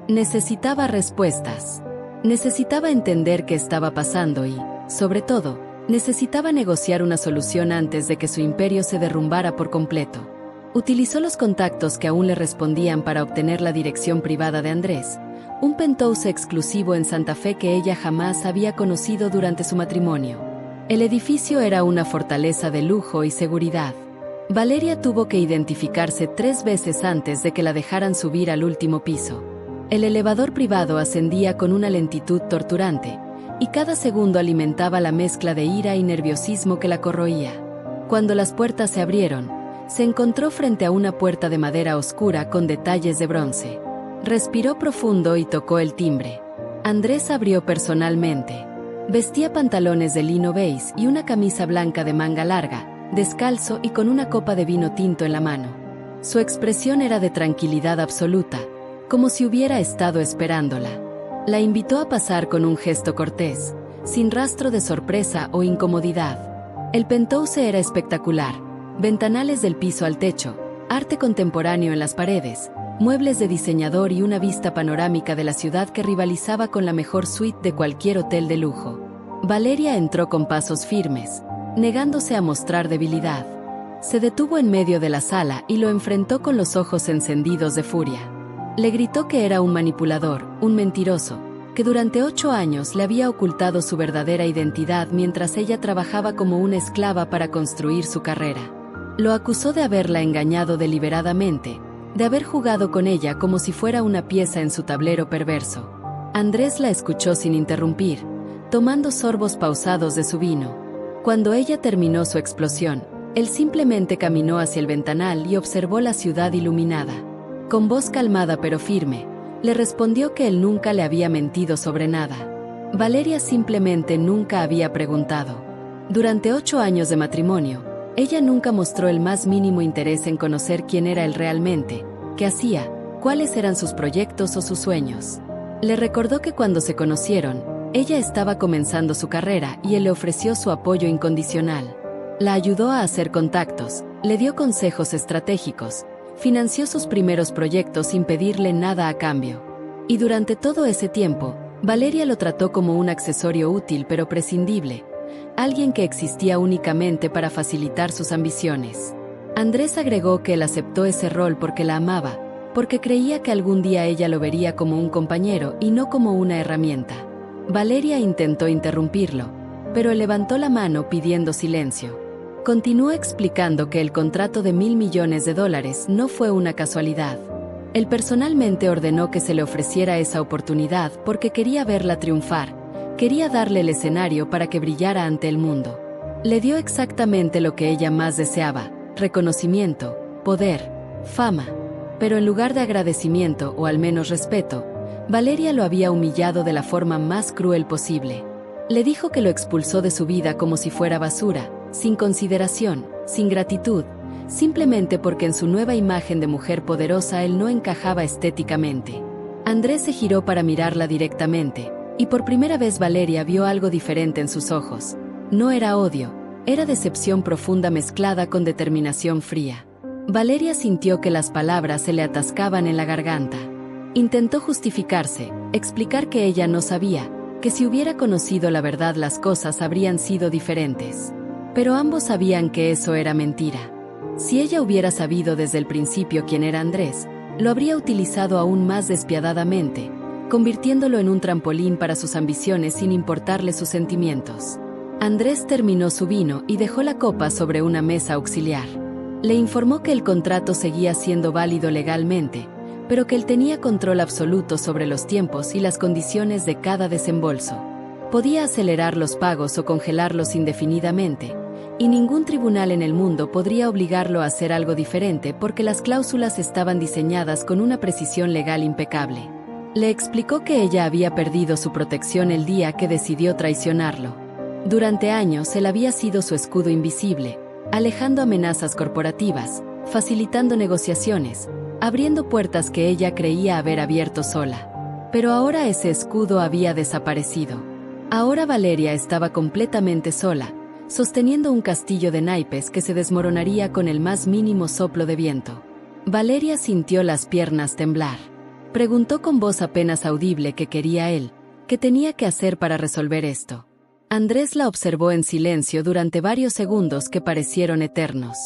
Necesitaba respuestas. Necesitaba entender qué estaba pasando y, sobre todo, necesitaba negociar una solución antes de que su imperio se derrumbara por completo. Utilizó los contactos que aún le respondían para obtener la dirección privada de Andrés, un penthouse exclusivo en Santa Fe que ella jamás había conocido durante su matrimonio. El edificio era una fortaleza de lujo y seguridad. Valeria tuvo que identificarse 3 veces antes de que la dejaran subir al último piso. El elevador privado ascendía con una lentitud torturante, y cada segundo alimentaba la mezcla de ira y nerviosismo que la corroía. Cuando las puertas se abrieron, se encontró frente a una puerta de madera oscura con detalles de bronce. Respiró profundo y tocó el timbre. Andrés abrió personalmente. Vestía pantalones de lino beige y una camisa blanca de manga larga, descalzo y con una copa de vino tinto en la mano. Su expresión era de tranquilidad absoluta, como si hubiera estado esperándola. La invitó a pasar con un gesto cortés, sin rastro de sorpresa o incomodidad. El penthouse era espectacular, ventanales del piso al techo, arte contemporáneo en las paredes, muebles de diseñador y una vista panorámica de la ciudad que rivalizaba con la mejor suite de cualquier hotel de lujo. Valeria entró con pasos firmes, negándose a mostrar debilidad. Se detuvo en medio de la sala y lo enfrentó con los ojos encendidos de furia. Le gritó que era un manipulador, un mentiroso, que durante 8 años le había ocultado su verdadera identidad mientras ella trabajaba como una esclava para construir su carrera. Lo acusó de haberla engañado deliberadamente, de haber jugado con ella como si fuera una pieza en su tablero perverso. Andrés la escuchó sin interrumpir, tomando sorbos pausados de su vino. Cuando ella terminó su explosión, él simplemente caminó hacia el ventanal y observó la ciudad iluminada. Con voz calmada pero firme, Le respondió que él nunca le había mentido sobre nada. Valeria simplemente nunca había preguntado. Durante 8 años de matrimonio, ella nunca mostró el más mínimo interés en conocer quién era él realmente, qué hacía, cuáles eran sus proyectos o sus sueños. Le recordó que cuando se conocieron, ella estaba comenzando su carrera y él le ofreció su apoyo incondicional. La ayudó a hacer contactos, le dio consejos estratégicos, financió sus primeros proyectos sin pedirle nada a cambio. Y durante todo ese tiempo, Valeria lo trató como un accesorio útil pero prescindible, alguien que existía únicamente para facilitar sus ambiciones. Andrés agregó que él aceptó ese rol porque la amaba, porque creía que algún día ella lo vería como un compañero y no como una herramienta. Valeria intentó interrumpirlo, pero él levantó la mano pidiendo silencio. Continuó explicando que el contrato de $1.000 millones no fue una casualidad. Él personalmente ordenó que se le ofreciera esa oportunidad porque quería verla triunfar, quería darle el escenario para que brillara ante el mundo. Le dio exactamente lo que ella más deseaba: reconocimiento, poder, fama. Pero en lugar de agradecimiento o al menos respeto, Valeria lo había humillado de la forma más cruel posible. Le dijo que lo expulsó de su vida como si fuera basura, sin consideración, sin gratitud, simplemente porque en su nueva imagen de mujer poderosa él no encajaba estéticamente. Andrés se giró para mirarla directamente, y por primera vez Valeria vio algo diferente en sus ojos. No era odio, era decepción profunda mezclada con determinación fría. Valeria sintió que las palabras se le atascaban en la garganta. Intentó justificarse, explicar que ella no sabía, que si hubiera conocido la verdad las cosas habrían sido diferentes. Pero ambos sabían que eso era mentira. Si ella hubiera sabido desde el principio quién era Andrés, lo habría utilizado aún más despiadadamente, convirtiéndolo en un trampolín para sus ambiciones sin importarle sus sentimientos. Andrés terminó su vino y dejó la copa sobre una mesa auxiliar. Le informó que el contrato seguía siendo válido legalmente, pero que él tenía control absoluto sobre los tiempos y las condiciones de cada desembolso. Podía acelerar los pagos o congelarlos indefinidamente, y ningún tribunal en el mundo podría obligarlo a hacer algo diferente porque las cláusulas estaban diseñadas con una precisión legal impecable. Le explicó que ella había perdido su protección el día que decidió traicionarlo. Durante años él había sido su escudo invisible, alejando amenazas corporativas, facilitando negociaciones, abriendo puertas que ella creía haber abierto sola. Pero ahora ese escudo había desaparecido. Ahora Valeria estaba completamente sola, sosteniendo un castillo de naipes que se desmoronaría con el más mínimo soplo de viento. Valeria sintió las piernas temblar. Preguntó con voz apenas audible qué quería él, qué tenía que hacer para resolver esto. Andrés la observó en silencio durante varios segundos que parecieron eternos.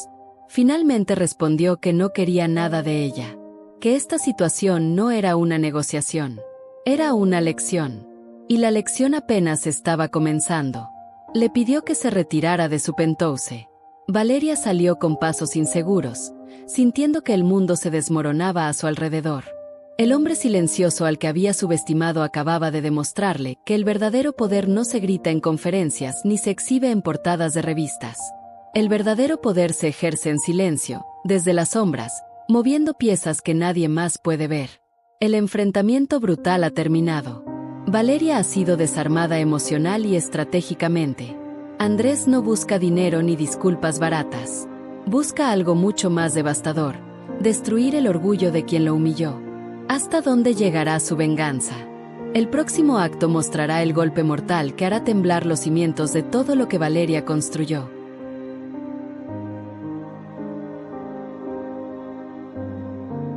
Finalmente respondió que no quería nada de ella, que esta situación no era una negociación, era una lección. Y la lección apenas estaba comenzando. Le pidió que se retirara de su penthouse. Valeria salió con pasos inseguros, sintiendo que el mundo se desmoronaba a su alrededor. El hombre silencioso al que había subestimado acababa de demostrarle que el verdadero poder no se grita en conferencias ni se exhibe en portadas de revistas. El verdadero poder se ejerce en silencio, desde las sombras, moviendo piezas que nadie más puede ver. El enfrentamiento brutal ha terminado. Valeria ha sido desarmada emocional y estratégicamente. Andrés no busca dinero ni disculpas baratas. Busca algo mucho más devastador: destruir el orgullo de quien lo humilló. ¿Hasta dónde llegará su venganza? El próximo acto mostrará el golpe mortal que hará temblar los cimientos de todo lo que Valeria construyó.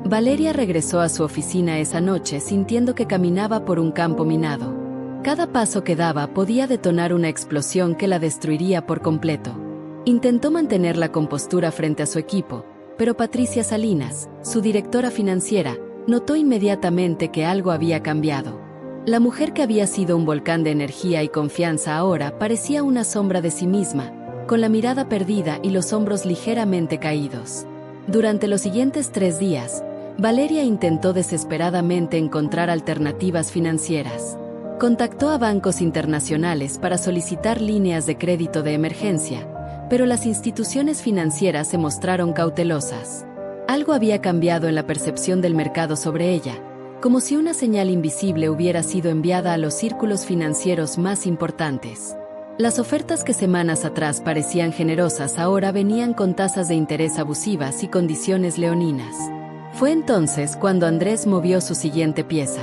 Valeria regresó a su oficina esa noche sintiendo que caminaba por un campo minado. Cada paso que daba podía detonar una explosión que la destruiría por completo. Intentó mantener la compostura frente a su equipo, pero Patricia Salinas, su directora financiera, notó inmediatamente que algo había cambiado. La mujer que había sido un volcán de energía y confianza ahora parecía una sombra de sí misma, con la mirada perdida y los hombros ligeramente caídos. Durante los siguientes 3 días, Valeria intentó desesperadamente encontrar alternativas financieras. Contactó a bancos internacionales para solicitar líneas de crédito de emergencia, pero las instituciones financieras se mostraron cautelosas. Algo había cambiado en la percepción del mercado sobre ella, como si una señal invisible hubiera sido enviada a los círculos financieros más importantes. Las ofertas que semanas atrás parecían generosas ahora venían con tasas de interés abusivas y condiciones leoninas. Fue entonces cuando Andrés movió su siguiente pieza.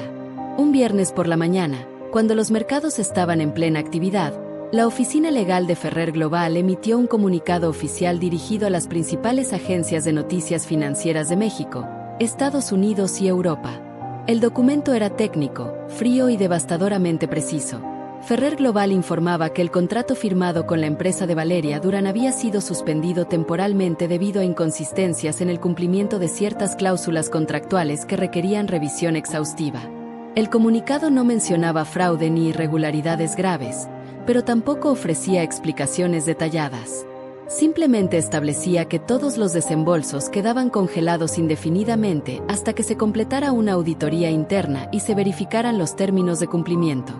Un viernes por la mañana, cuando los mercados estaban en plena actividad, la oficina legal de Ferrer Global emitió un comunicado oficial dirigido a las principales agencias de noticias financieras de México, Estados Unidos y Europa. El documento era técnico, frío y devastadoramente preciso. Ferrer Global informaba que el contrato firmado con la empresa de Valeria Durán había sido suspendido temporalmente debido a inconsistencias en el cumplimiento de ciertas cláusulas contractuales que requerían revisión exhaustiva. El comunicado no mencionaba fraude ni irregularidades graves, pero tampoco ofrecía explicaciones detalladas. Simplemente establecía que todos los desembolsos quedaban congelados indefinidamente hasta que se completara una auditoría interna y se verificaran los términos de cumplimiento.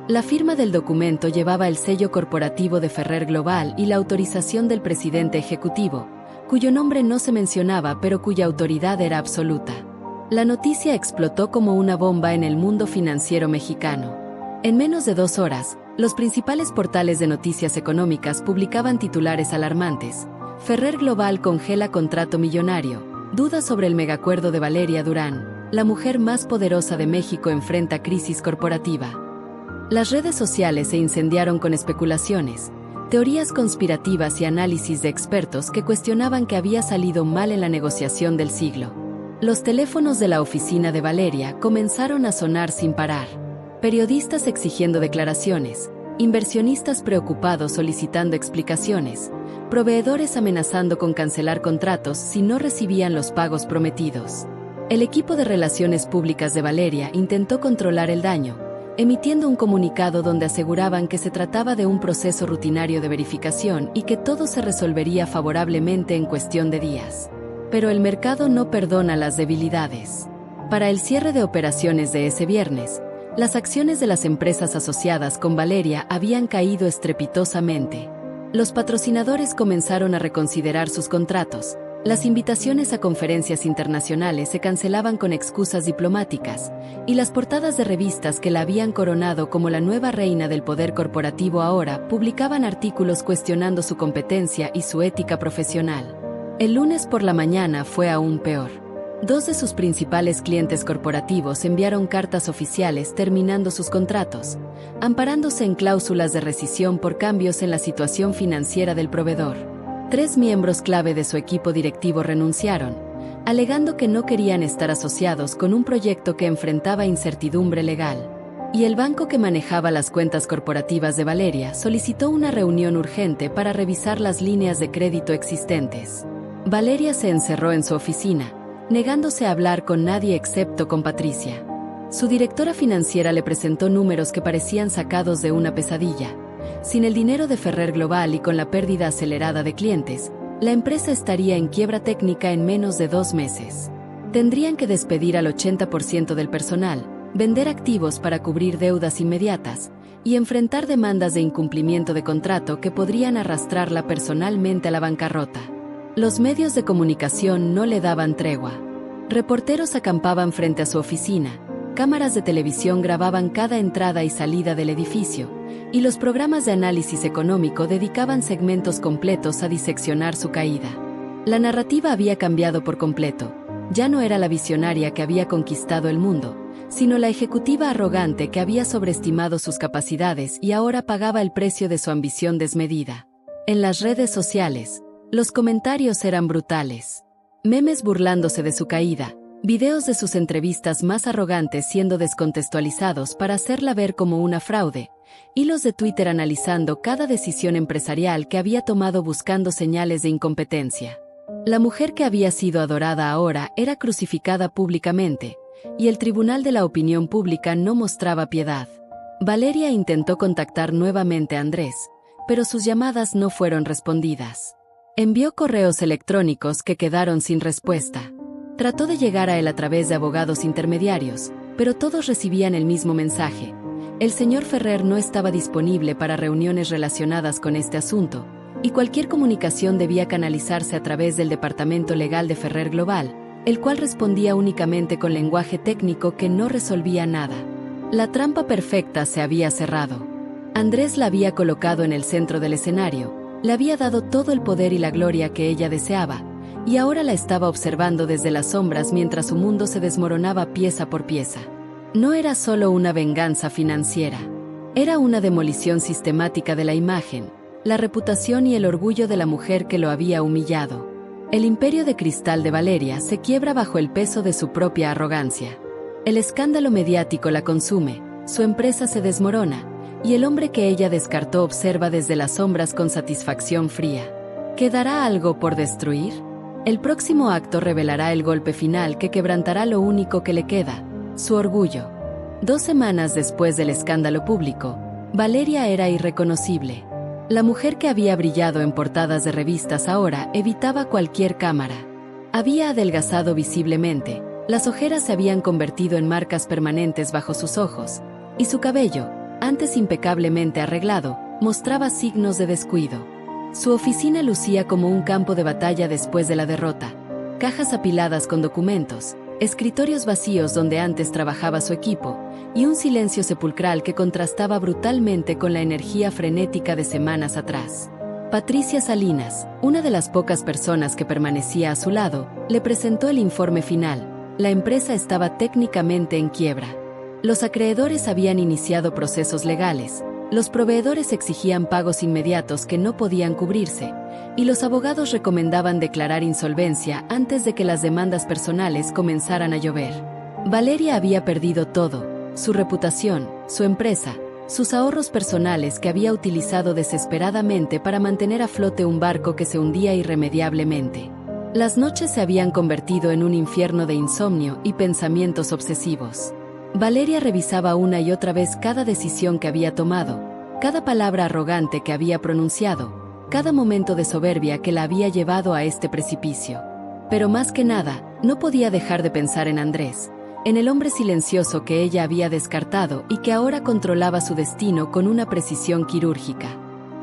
La firma del documento llevaba el sello corporativo de Ferrer Global y la autorización del presidente ejecutivo, cuyo nombre no se mencionaba pero cuya autoridad era absoluta. La noticia explotó como una bomba en el mundo financiero mexicano. En menos de 2 horas, los principales portales de noticias económicas publicaban titulares alarmantes. Ferrer Global congela contrato millonario. Dudas sobre el megacuerdo de Valeria Durán. La mujer más poderosa de México enfrenta crisis corporativa. Las redes sociales se incendiaron con especulaciones, teorías conspirativas y análisis de expertos que cuestionaban que había salido mal en la negociación del siglo. Los teléfonos de la oficina de Valeria comenzaron a sonar sin parar. Periodistas exigiendo declaraciones, inversionistas preocupados solicitando explicaciones, proveedores amenazando con cancelar contratos si no recibían los pagos prometidos. El equipo de relaciones públicas de Valeria intentó controlar el daño, emitiendo un comunicado donde aseguraban que se trataba de un proceso rutinario de verificación y que todo se resolvería favorablemente en cuestión de días. Pero el mercado no perdona las debilidades. Para el cierre de operaciones de ese viernes, las acciones de las empresas asociadas con Valeria habían caído estrepitosamente. Los patrocinadores comenzaron a reconsiderar sus contratos. Las invitaciones a conferencias internacionales se cancelaban con excusas diplomáticas, y las portadas de revistas que la habían coronado como la nueva reina del poder corporativo ahora publicaban artículos cuestionando su competencia y su ética profesional. El lunes por la mañana fue aún peor. 2 de sus principales clientes corporativos enviaron cartas oficiales terminando sus contratos, amparándose en cláusulas de rescisión por cambios en la situación financiera del proveedor. 3 miembros clave de su equipo directivo renunciaron, alegando que no querían estar asociados con un proyecto que enfrentaba incertidumbre legal. Y el banco que manejaba las cuentas corporativas de Valeria solicitó una reunión urgente para revisar las líneas de crédito existentes. Valeria se encerró en su oficina, negándose a hablar con nadie excepto con Patricia. Su directora financiera le presentó números que parecían sacados de una pesadilla. Sin el dinero de Ferrer Global y con la pérdida acelerada de clientes, la empresa estaría en quiebra técnica en menos de 2 meses. Tendrían que despedir al 80% del personal, vender activos para cubrir deudas inmediatas y enfrentar demandas de incumplimiento de contrato que podrían arrastrarla personalmente a la bancarrota. Los medios de comunicación no le daban tregua. Reporteros acampaban frente a su oficina, cámaras de televisión grababan cada entrada y salida del edificio, y los programas de análisis económico dedicaban segmentos completos a diseccionar su caída. La narrativa había cambiado por completo. Ya no era la visionaria que había conquistado el mundo, sino la ejecutiva arrogante que había sobreestimado sus capacidades y ahora pagaba el precio de su ambición desmedida. En las redes sociales, los comentarios eran brutales. Memes burlándose de su caída, videos de sus entrevistas más arrogantes siendo descontextualizados para hacerla ver como una fraude, hilos de Twitter analizando cada decisión empresarial que había tomado buscando señales de incompetencia. La mujer que había sido adorada ahora era crucificada públicamente, y el Tribunal de la Opinión Pública no mostraba piedad. Valeria intentó contactar nuevamente a Andrés, pero sus llamadas no fueron respondidas. Envió correos electrónicos que quedaron sin respuesta. Trató de llegar a él a través de abogados intermediarios, pero todos recibían el mismo mensaje. El señor Ferrer no estaba disponible para reuniones relacionadas con este asunto, y cualquier comunicación debía canalizarse a través del departamento legal de Ferrer Global, el cual respondía únicamente con lenguaje técnico que no resolvía nada. La trampa perfecta se había cerrado. Andrés la había colocado en el centro del escenario, le había dado todo el poder y la gloria que ella deseaba, y ahora la estaba observando desde las sombras mientras su mundo se desmoronaba pieza por pieza. No era solo una venganza financiera. Era una demolición sistemática de la imagen, la reputación y el orgullo de la mujer que lo había humillado. El imperio de cristal de Valeria se quiebra bajo el peso de su propia arrogancia. El escándalo mediático la consume, su empresa se desmorona, y el hombre que ella descartó observa desde las sombras con satisfacción fría. ¿Quedará algo por destruir? El próximo acto revelará el golpe final que quebrantará lo único que le queda, su orgullo. 2 semanas después del escándalo público, Valeria era irreconocible. La mujer que había brillado en portadas de revistas ahora evitaba cualquier cámara. Había adelgazado visiblemente, las ojeras se habían convertido en marcas permanentes bajo sus ojos, y su cabello, antes impecablemente arreglado, mostraba signos de descuido. Su oficina lucía como un campo de batalla después de la derrota. Cajas apiladas con documentos, escritorios vacíos donde antes trabajaba su equipo, y un silencio sepulcral que contrastaba brutalmente con la energía frenética de semanas atrás. Patricia Salinas, una de las pocas personas que permanecía a su lado, le presentó el informe final. La empresa estaba técnicamente en quiebra. Los acreedores habían iniciado procesos legales, los proveedores exigían pagos inmediatos que no podían cubrirse, y los abogados recomendaban declarar insolvencia antes de que las demandas personales comenzaran a llover. Valeria había perdido todo, su reputación, su empresa, sus ahorros personales que había utilizado desesperadamente para mantener a flote un barco que se hundía irremediablemente. Las noches se habían convertido en un infierno de insomnio y pensamientos obsesivos. Valeria revisaba una y otra vez cada decisión que había tomado, cada palabra arrogante que había pronunciado, cada momento de soberbia que la había llevado a este precipicio. Pero más que nada, no podía dejar de pensar en Andrés, en el hombre silencioso que ella había descartado y que ahora controlaba su destino con una precisión quirúrgica.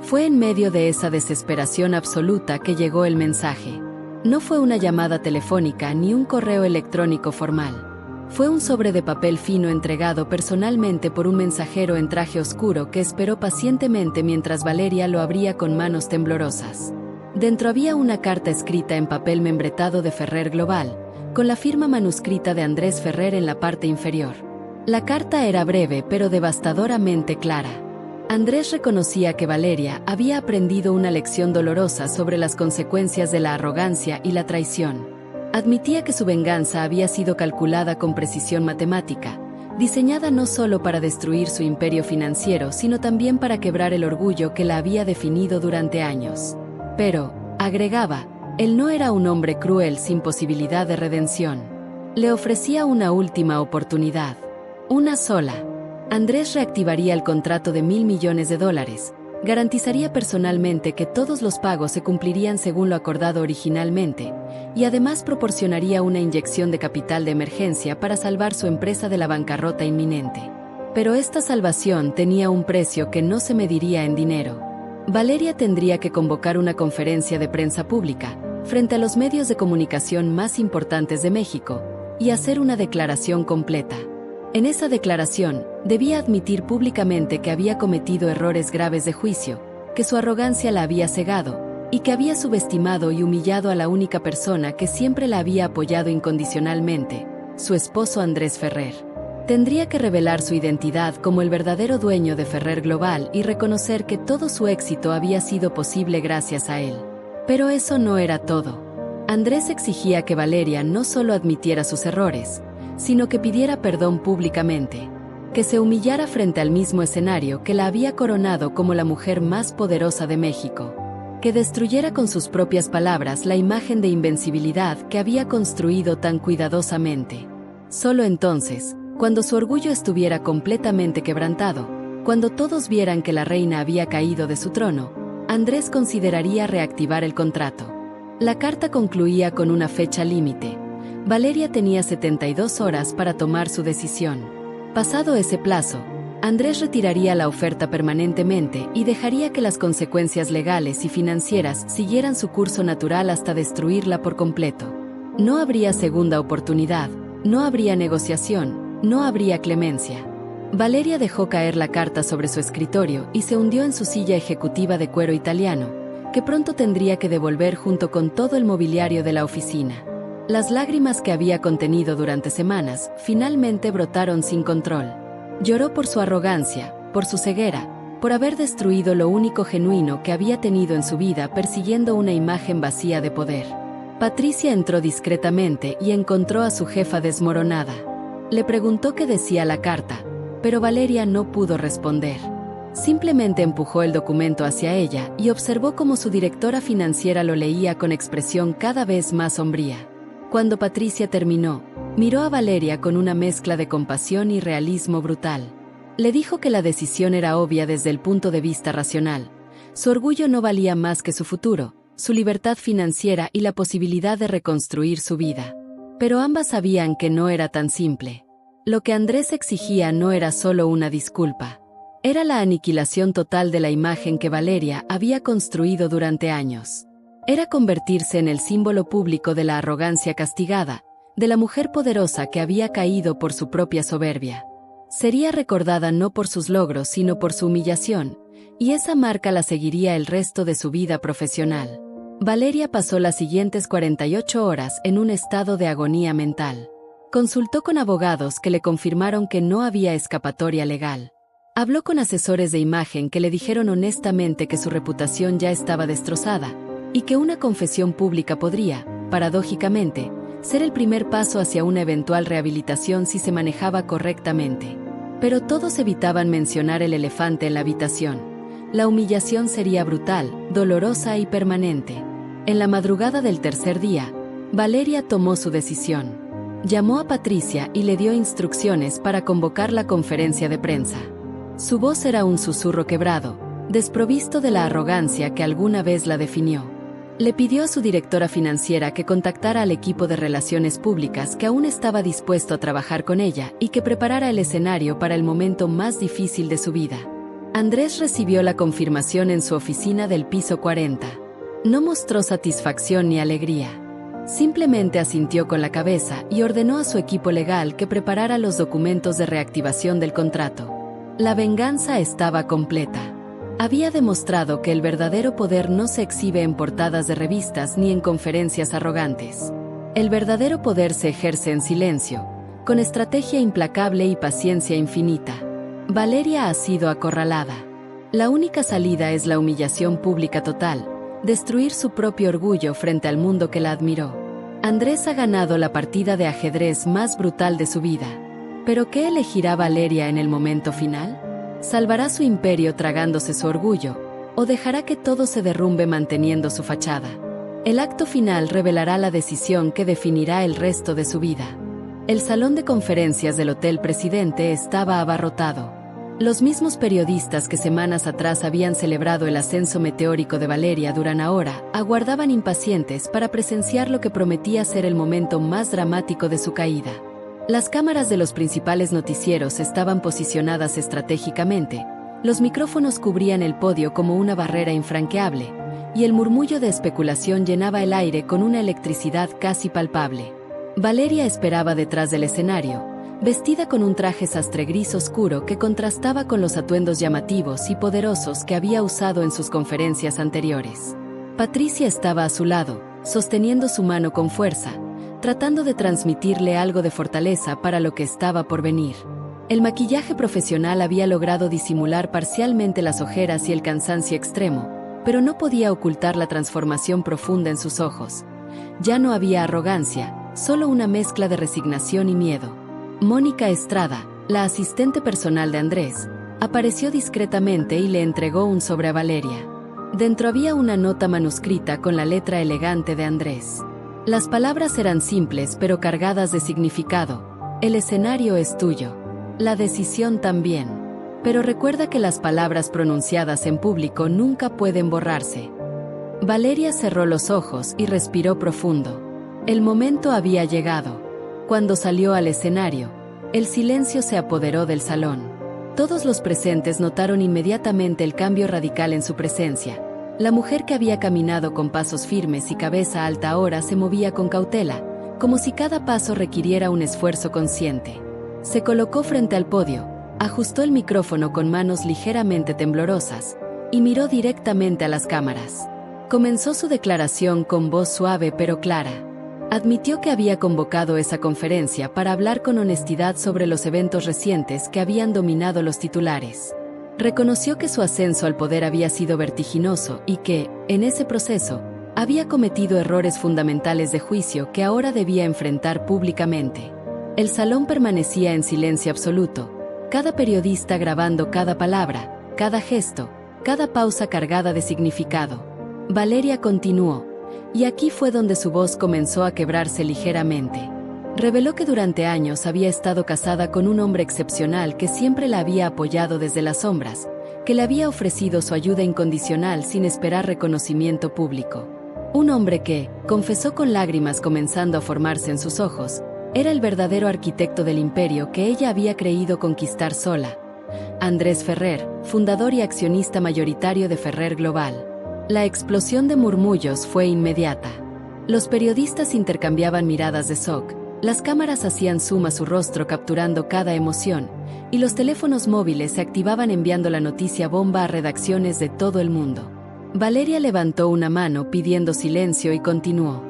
Fue en medio de esa desesperación absoluta que llegó el mensaje. No fue una llamada telefónica ni un correo electrónico formal. Fue un sobre de papel fino entregado personalmente por un mensajero en traje oscuro que esperó pacientemente mientras Valeria lo abría con manos temblorosas. Dentro había una carta escrita en papel membretado de Ferrer Global, con la firma manuscrita de Andrés Ferrer en la parte inferior. La carta era breve pero devastadoramente clara. Andrés reconocía que Valeria había aprendido una lección dolorosa sobre las consecuencias de la arrogancia y la traición. Admitía que su venganza había sido calculada con precisión matemática, diseñada no solo para destruir su imperio financiero, sino también para quebrar el orgullo que la había definido durante años. Pero, agregaba, él no era un hombre cruel sin posibilidad de redención. Le ofrecía una última oportunidad. Una sola. Andrés reactivaría el contrato de $1.000 millones, garantizaría personalmente que todos los pagos se cumplirían según lo acordado originalmente, y además proporcionaría una inyección de capital de emergencia para salvar su empresa de la bancarrota inminente. Pero esta salvación tenía un precio que no se mediría en dinero. Valeria tendría que convocar una conferencia de prensa pública, frente a los medios de comunicación más importantes de México, y hacer una declaración completa. En esa declaración, debía admitir públicamente que había cometido errores graves de juicio, que su arrogancia la había cegado, y que había subestimado y humillado a la única persona que siempre la había apoyado incondicionalmente, su esposo Andrés Ferrer. Tendría que revelar su identidad como el verdadero dueño de Ferrer Global y reconocer que todo su éxito había sido posible gracias a él. Pero eso no era todo. Andrés exigía que Valeria no solo admitiera sus errores, sino que pidiera perdón públicamente, que se humillara frente al mismo escenario que la había coronado como la mujer más poderosa de México, que destruyera con sus propias palabras la imagen de invencibilidad que había construido tan cuidadosamente. Solo entonces, cuando su orgullo estuviera completamente quebrantado, cuando todos vieran que la reina había caído de su trono, Andrés consideraría reactivar el contrato. La carta concluía con una fecha límite. Valeria tenía 72 horas para tomar su decisión. Pasado ese plazo, Andrés retiraría la oferta permanentemente y dejaría que las consecuencias legales y financieras siguieran su curso natural hasta destruirla por completo. No habría segunda oportunidad, no habría negociación, no habría clemencia. Valeria dejó caer la carta sobre su escritorio y se hundió en su silla ejecutiva de cuero italiano, que pronto tendría que devolver junto con todo el mobiliario de la oficina. Las lágrimas que había contenido durante semanas finalmente brotaron sin control. Lloró por su arrogancia, por su ceguera, por haber destruido lo único genuino que había tenido en su vida persiguiendo una imagen vacía de poder. Patricia entró discretamente y encontró a su jefa desmoronada. Le preguntó qué decía la carta, pero Valeria no pudo responder. Simplemente empujó el documento hacia ella y observó cómo su directora financiera lo leía con expresión cada vez más sombría. Cuando Patricia terminó, miró a Valeria con una mezcla de compasión y realismo brutal. Le dijo que la decisión era obvia desde el punto de vista racional. Su orgullo no valía más que su futuro, su libertad financiera y la posibilidad de reconstruir su vida. Pero ambas sabían que no era tan simple. Lo que Andrés exigía no era solo una disculpa. Era la aniquilación total de la imagen que Valeria había construido durante años. Era convertirse en el símbolo público de la arrogancia castigada, de la mujer poderosa que había caído por su propia soberbia. Sería recordada no por sus logros sino por su humillación, y esa marca la seguiría el resto de su vida profesional. Valeria pasó las siguientes 48 horas en un estado de agonía mental. Consultó con abogados que le confirmaron que no había escapatoria legal. Habló con asesores de imagen que le dijeron honestamente que su reputación ya estaba destrozada y que una confesión pública podría, paradójicamente, ser el primer paso hacia una eventual rehabilitación si se manejaba correctamente. Pero todos evitaban mencionar el elefante en la habitación. La humillación sería brutal, dolorosa y permanente. En la madrugada del tercer día, Valeria tomó su decisión. Llamó a Patricia y le dio instrucciones para convocar la conferencia de prensa. Su voz era un susurro quebrado, desprovisto de la arrogancia que alguna vez la definió. Le pidió a su directora financiera que contactara al equipo de relaciones públicas que aún estaba dispuesto a trabajar con ella y que preparara el escenario para el momento más difícil de su vida. Andrés recibió la confirmación en su oficina del piso 40. No mostró satisfacción ni alegría. Simplemente asintió con la cabeza y ordenó a su equipo legal que preparara los documentos de reactivación del contrato. La venganza estaba completa. Había demostrado que el verdadero poder no se exhibe en portadas de revistas ni en conferencias arrogantes. El verdadero poder se ejerce en silencio, con estrategia implacable y paciencia infinita. Valeria ha sido acorralada. La única salida es la humillación pública total, destruir su propio orgullo frente al mundo que la admiró. Andrés ha ganado la partida de ajedrez más brutal de su vida. ¿Pero qué elegirá Valeria en el momento final? ¿Salvará su imperio tragándose su orgullo, o dejará que todo se derrumbe manteniendo su fachada? El acto final revelará la decisión que definirá el resto de su vida. El salón de conferencias del Hotel Presidente estaba abarrotado. Los mismos periodistas que semanas atrás habían celebrado el ascenso meteórico de Valeria Durán ahora aguardaban impacientes para presenciar lo que prometía ser el momento más dramático de su caída. Las cámaras de los principales noticieros estaban posicionadas estratégicamente, los micrófonos cubrían el podio como una barrera infranqueable, y el murmullo de especulación llenaba el aire con una electricidad casi palpable. Valeria esperaba detrás del escenario, vestida con un traje sastre gris oscuro que contrastaba con los atuendos llamativos y poderosos que había usado en sus conferencias anteriores. Patricia estaba a su lado, sosteniendo su mano con fuerza, tratando de transmitirle algo de fortaleza para lo que estaba por venir. El maquillaje profesional había logrado disimular parcialmente las ojeras y el cansancio extremo, pero no podía ocultar la transformación profunda en sus ojos. Ya no había arrogancia, solo una mezcla de resignación y miedo. Mónica Estrada, la asistente personal de Andrés, apareció discretamente y le entregó un sobre a Valeria. Dentro había una nota manuscrita con la letra elegante de Andrés. Las palabras eran simples pero cargadas de significado. El escenario es tuyo. La decisión también. Pero recuerda que las palabras pronunciadas en público nunca pueden borrarse. Valeria cerró los ojos y respiró profundo. El momento había llegado. Cuando salió al escenario, el silencio se apoderó del salón. Todos los presentes notaron inmediatamente el cambio radical en su presencia. La mujer que había caminado con pasos firmes y cabeza alta ahora se movía con cautela, como si cada paso requiriera un esfuerzo consciente. Se colocó frente al podio, ajustó el micrófono con manos ligeramente temblorosas y miró directamente a las cámaras. Comenzó su declaración con voz suave pero clara. Admitió que había convocado esa conferencia para hablar con honestidad sobre los eventos recientes que habían dominado los titulares. Reconoció que su ascenso al poder había sido vertiginoso y que, en ese proceso, había cometido errores fundamentales de juicio que ahora debía enfrentar públicamente. El salón permanecía en silencio absoluto, cada periodista grabando cada palabra, cada gesto, cada pausa cargada de significado. Valeria continuó, y aquí fue donde su voz comenzó a quebrarse ligeramente. Reveló que durante años había estado casada con un hombre excepcional que siempre la había apoyado desde las sombras, que le había ofrecido su ayuda incondicional sin esperar reconocimiento público. Un hombre que, confesó con lágrimas comenzando a formarse en sus ojos, era el verdadero arquitecto del imperio que ella había creído conquistar sola. Andrés Ferrer, fundador y accionista mayoritario de Ferrer Global. La explosión de murmullos fue inmediata. Los periodistas intercambiaban miradas de shock, las cámaras hacían zoom a su rostro capturando cada emoción, y los teléfonos móviles se activaban enviando la noticia bomba a redacciones de todo el mundo. Valeria levantó una mano pidiendo silencio y continuó.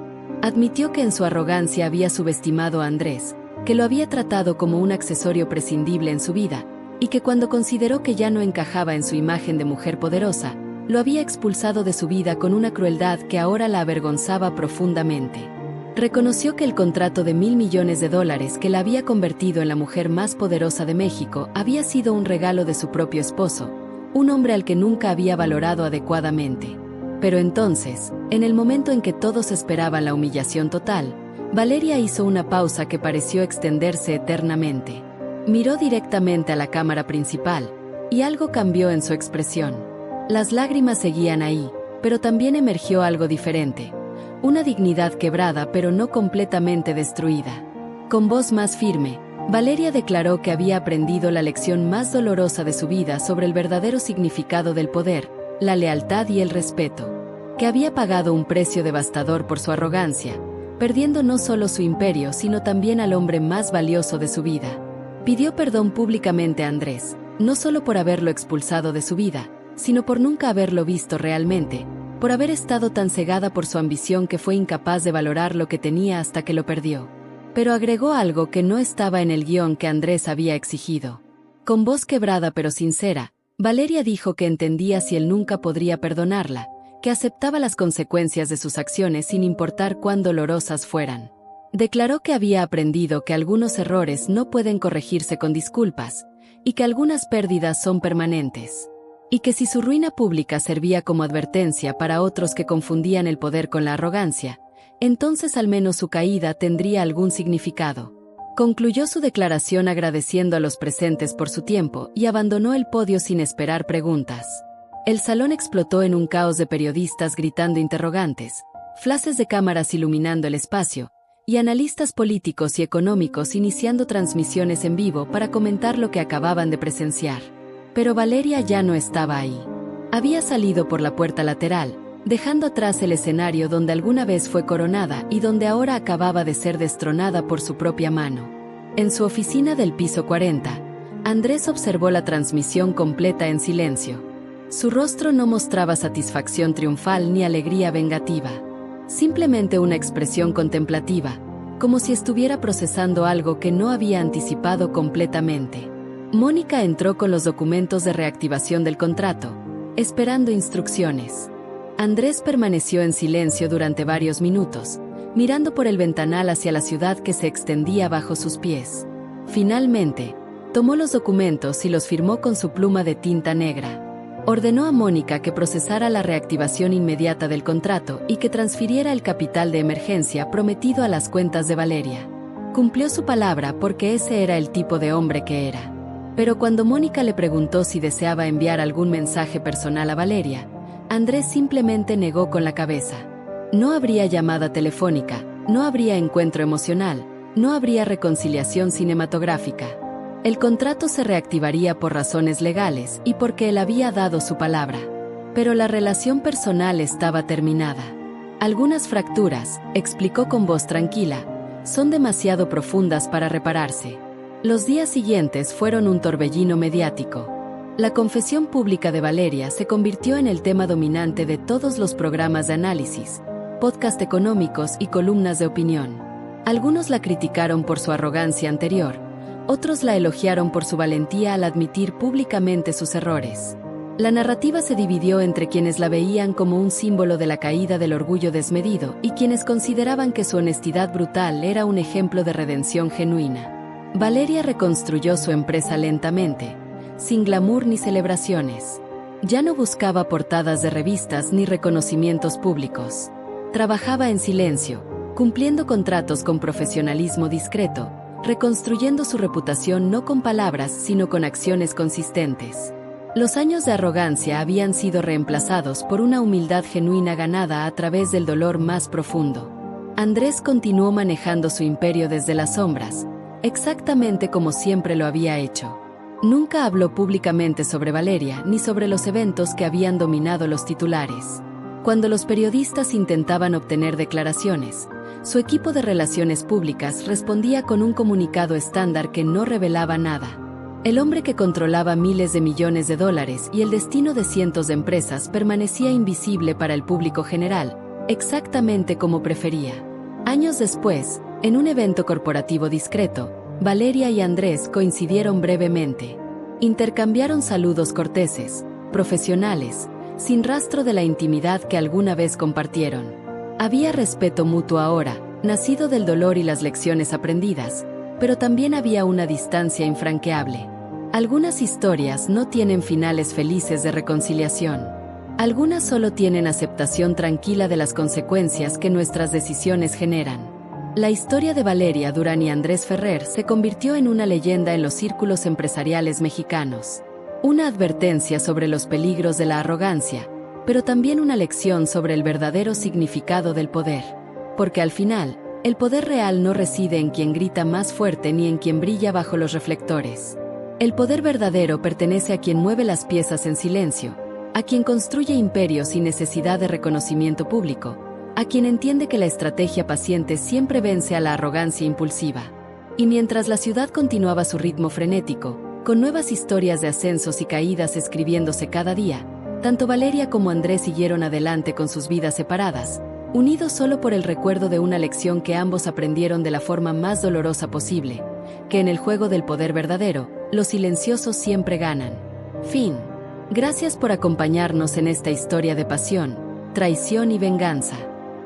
Admitió que en su arrogancia había subestimado a Andrés, que lo había tratado como un accesorio prescindible en su vida, y que cuando consideró que ya no encajaba en su imagen de mujer poderosa, lo había expulsado de su vida con una crueldad que ahora la avergonzaba profundamente. Reconoció que el contrato de $1.000 millones que la había convertido en la mujer más poderosa de México había sido un regalo de su propio esposo, un hombre al que nunca había valorado adecuadamente. Pero entonces, en el momento en que todos esperaban la humillación total, Valeria hizo una pausa que pareció extenderse eternamente. Miró directamente a la cámara principal, y algo cambió en su expresión. Las lágrimas seguían ahí, pero también emergió algo diferente. Una dignidad quebrada pero no completamente destruida. Con voz más firme, Valeria declaró que había aprendido la lección más dolorosa de su vida sobre el verdadero significado del poder, la lealtad y el respeto. Que había pagado un precio devastador por su arrogancia, perdiendo no solo su imperio sino también al hombre más valioso de su vida. Pidió perdón públicamente a Andrés, no solo por haberlo expulsado de su vida, sino por nunca haberlo visto realmente, por haber estado tan cegada por su ambición que fue incapaz de valorar lo que tenía hasta que lo perdió. Pero agregó algo que no estaba en el guión que Andrés había exigido. Con voz quebrada pero sincera, Valeria dijo que entendía si él nunca podría perdonarla, que aceptaba las consecuencias de sus acciones sin importar cuán dolorosas fueran. Declaró que había aprendido que algunos errores no pueden corregirse con disculpas, y que algunas pérdidas son permanentes. Y que si su ruina pública servía como advertencia para otros que confundían el poder con la arrogancia, entonces al menos su caída tendría algún significado. Concluyó su declaración agradeciendo a los presentes por su tiempo y abandonó el podio sin esperar preguntas. El salón explotó en un caos de periodistas gritando interrogantes, flashes de cámaras iluminando el espacio, y analistas políticos y económicos iniciando transmisiones en vivo para comentar lo que acababan de presenciar. Pero Valeria ya no estaba ahí. Había salido por la puerta lateral, dejando atrás el escenario donde alguna vez fue coronada y donde ahora acababa de ser destronada por su propia mano. En su oficina del piso 40, Andrés observó la transmisión completa en silencio. Su rostro no mostraba satisfacción triunfal ni alegría vengativa, simplemente una expresión contemplativa, como si estuviera procesando algo que no había anticipado completamente. Mónica entró con los documentos de reactivación del contrato, esperando instrucciones. Andrés permaneció en silencio durante varios minutos, mirando por el ventanal hacia la ciudad que se extendía bajo sus pies. Finalmente, tomó los documentos y los firmó con su pluma de tinta negra. Ordenó a Mónica que procesara la reactivación inmediata del contrato y que transfiriera el capital de emergencia prometido a las cuentas de Valeria. Cumplió su palabra porque ese era el tipo de hombre que era. Pero cuando Mónica le preguntó si deseaba enviar algún mensaje personal a Valeria, Andrés simplemente negó con la cabeza. No habría llamada telefónica, no habría encuentro emocional, no habría reconciliación cinematográfica. El contrato se reactivaría por razones legales y porque él había dado su palabra. Pero la relación personal estaba terminada. Algunas fracturas, explicó con voz tranquila, son demasiado profundas para repararse. Los días siguientes fueron un torbellino mediático. La confesión pública de Valeria se convirtió en el tema dominante de todos los programas de análisis, podcast económicos y columnas de opinión. Algunos la criticaron por su arrogancia anterior, otros la elogiaron por su valentía al admitir públicamente sus errores. La narrativa se dividió entre quienes la veían como un símbolo de la caída del orgullo desmedido y quienes consideraban que su honestidad brutal era un ejemplo de redención genuina. Valeria reconstruyó su empresa lentamente, sin glamour ni celebraciones. Ya no buscaba portadas de revistas ni reconocimientos públicos. Trabajaba en silencio, cumpliendo contratos con profesionalismo discreto, reconstruyendo su reputación no con palabras sino con acciones consistentes. Los años de arrogancia habían sido reemplazados por una humildad genuina ganada a través del dolor más profundo. Andrés continuó manejando su imperio desde las sombras, exactamente como siempre lo había hecho. Nunca habló públicamente sobre Valeria ni sobre los eventos que habían dominado los titulares. Cuando los periodistas intentaban obtener declaraciones, su equipo de relaciones públicas respondía con un comunicado estándar que no revelaba nada. El hombre que controlaba miles de millones de dólares y el destino de cientos de empresas permanecía invisible para el público general, exactamente como prefería. Años después, en un evento corporativo discreto, Valeria y Andrés coincidieron brevemente. Intercambiaron saludos corteses, profesionales, sin rastro de la intimidad que alguna vez compartieron. Había respeto mutuo ahora, nacido del dolor y las lecciones aprendidas, pero también había una distancia infranqueable. Algunas historias no tienen finales felices de reconciliación. Algunas solo tienen aceptación tranquila de las consecuencias que nuestras decisiones generan. La historia de Valeria Durán y Andrés Ferrer se convirtió en una leyenda en los círculos empresariales mexicanos. Una advertencia sobre los peligros de la arrogancia, pero también una lección sobre el verdadero significado del poder. Porque al final, el poder real no reside en quien grita más fuerte ni en quien brilla bajo los reflectores. El poder verdadero pertenece a quien mueve las piezas en silencio, a quien construye imperios sin necesidad de reconocimiento público, a quien entiende que la estrategia paciente siempre vence a la arrogancia impulsiva. Y mientras la ciudad continuaba su ritmo frenético, con nuevas historias de ascensos y caídas escribiéndose cada día, tanto Valeria como Andrés siguieron adelante con sus vidas separadas, unidos solo por el recuerdo de una lección que ambos aprendieron de la forma más dolorosa posible, que en el juego del poder verdadero, los silenciosos siempre ganan. Fin. Gracias por acompañarnos en esta historia de pasión, traición y venganza.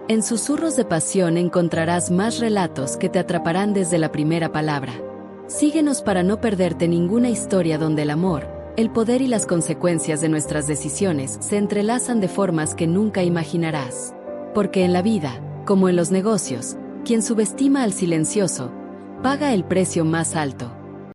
En Susurros de Pasión encontrarás más relatos que te atraparán desde la primera palabra. Síguenos para no perderte ninguna historia donde el amor, el poder y las consecuencias de nuestras decisiones se entrelazan de formas que nunca imaginarás. Porque en la vida, como en los negocios, quien subestima al silencioso, paga el precio más alto.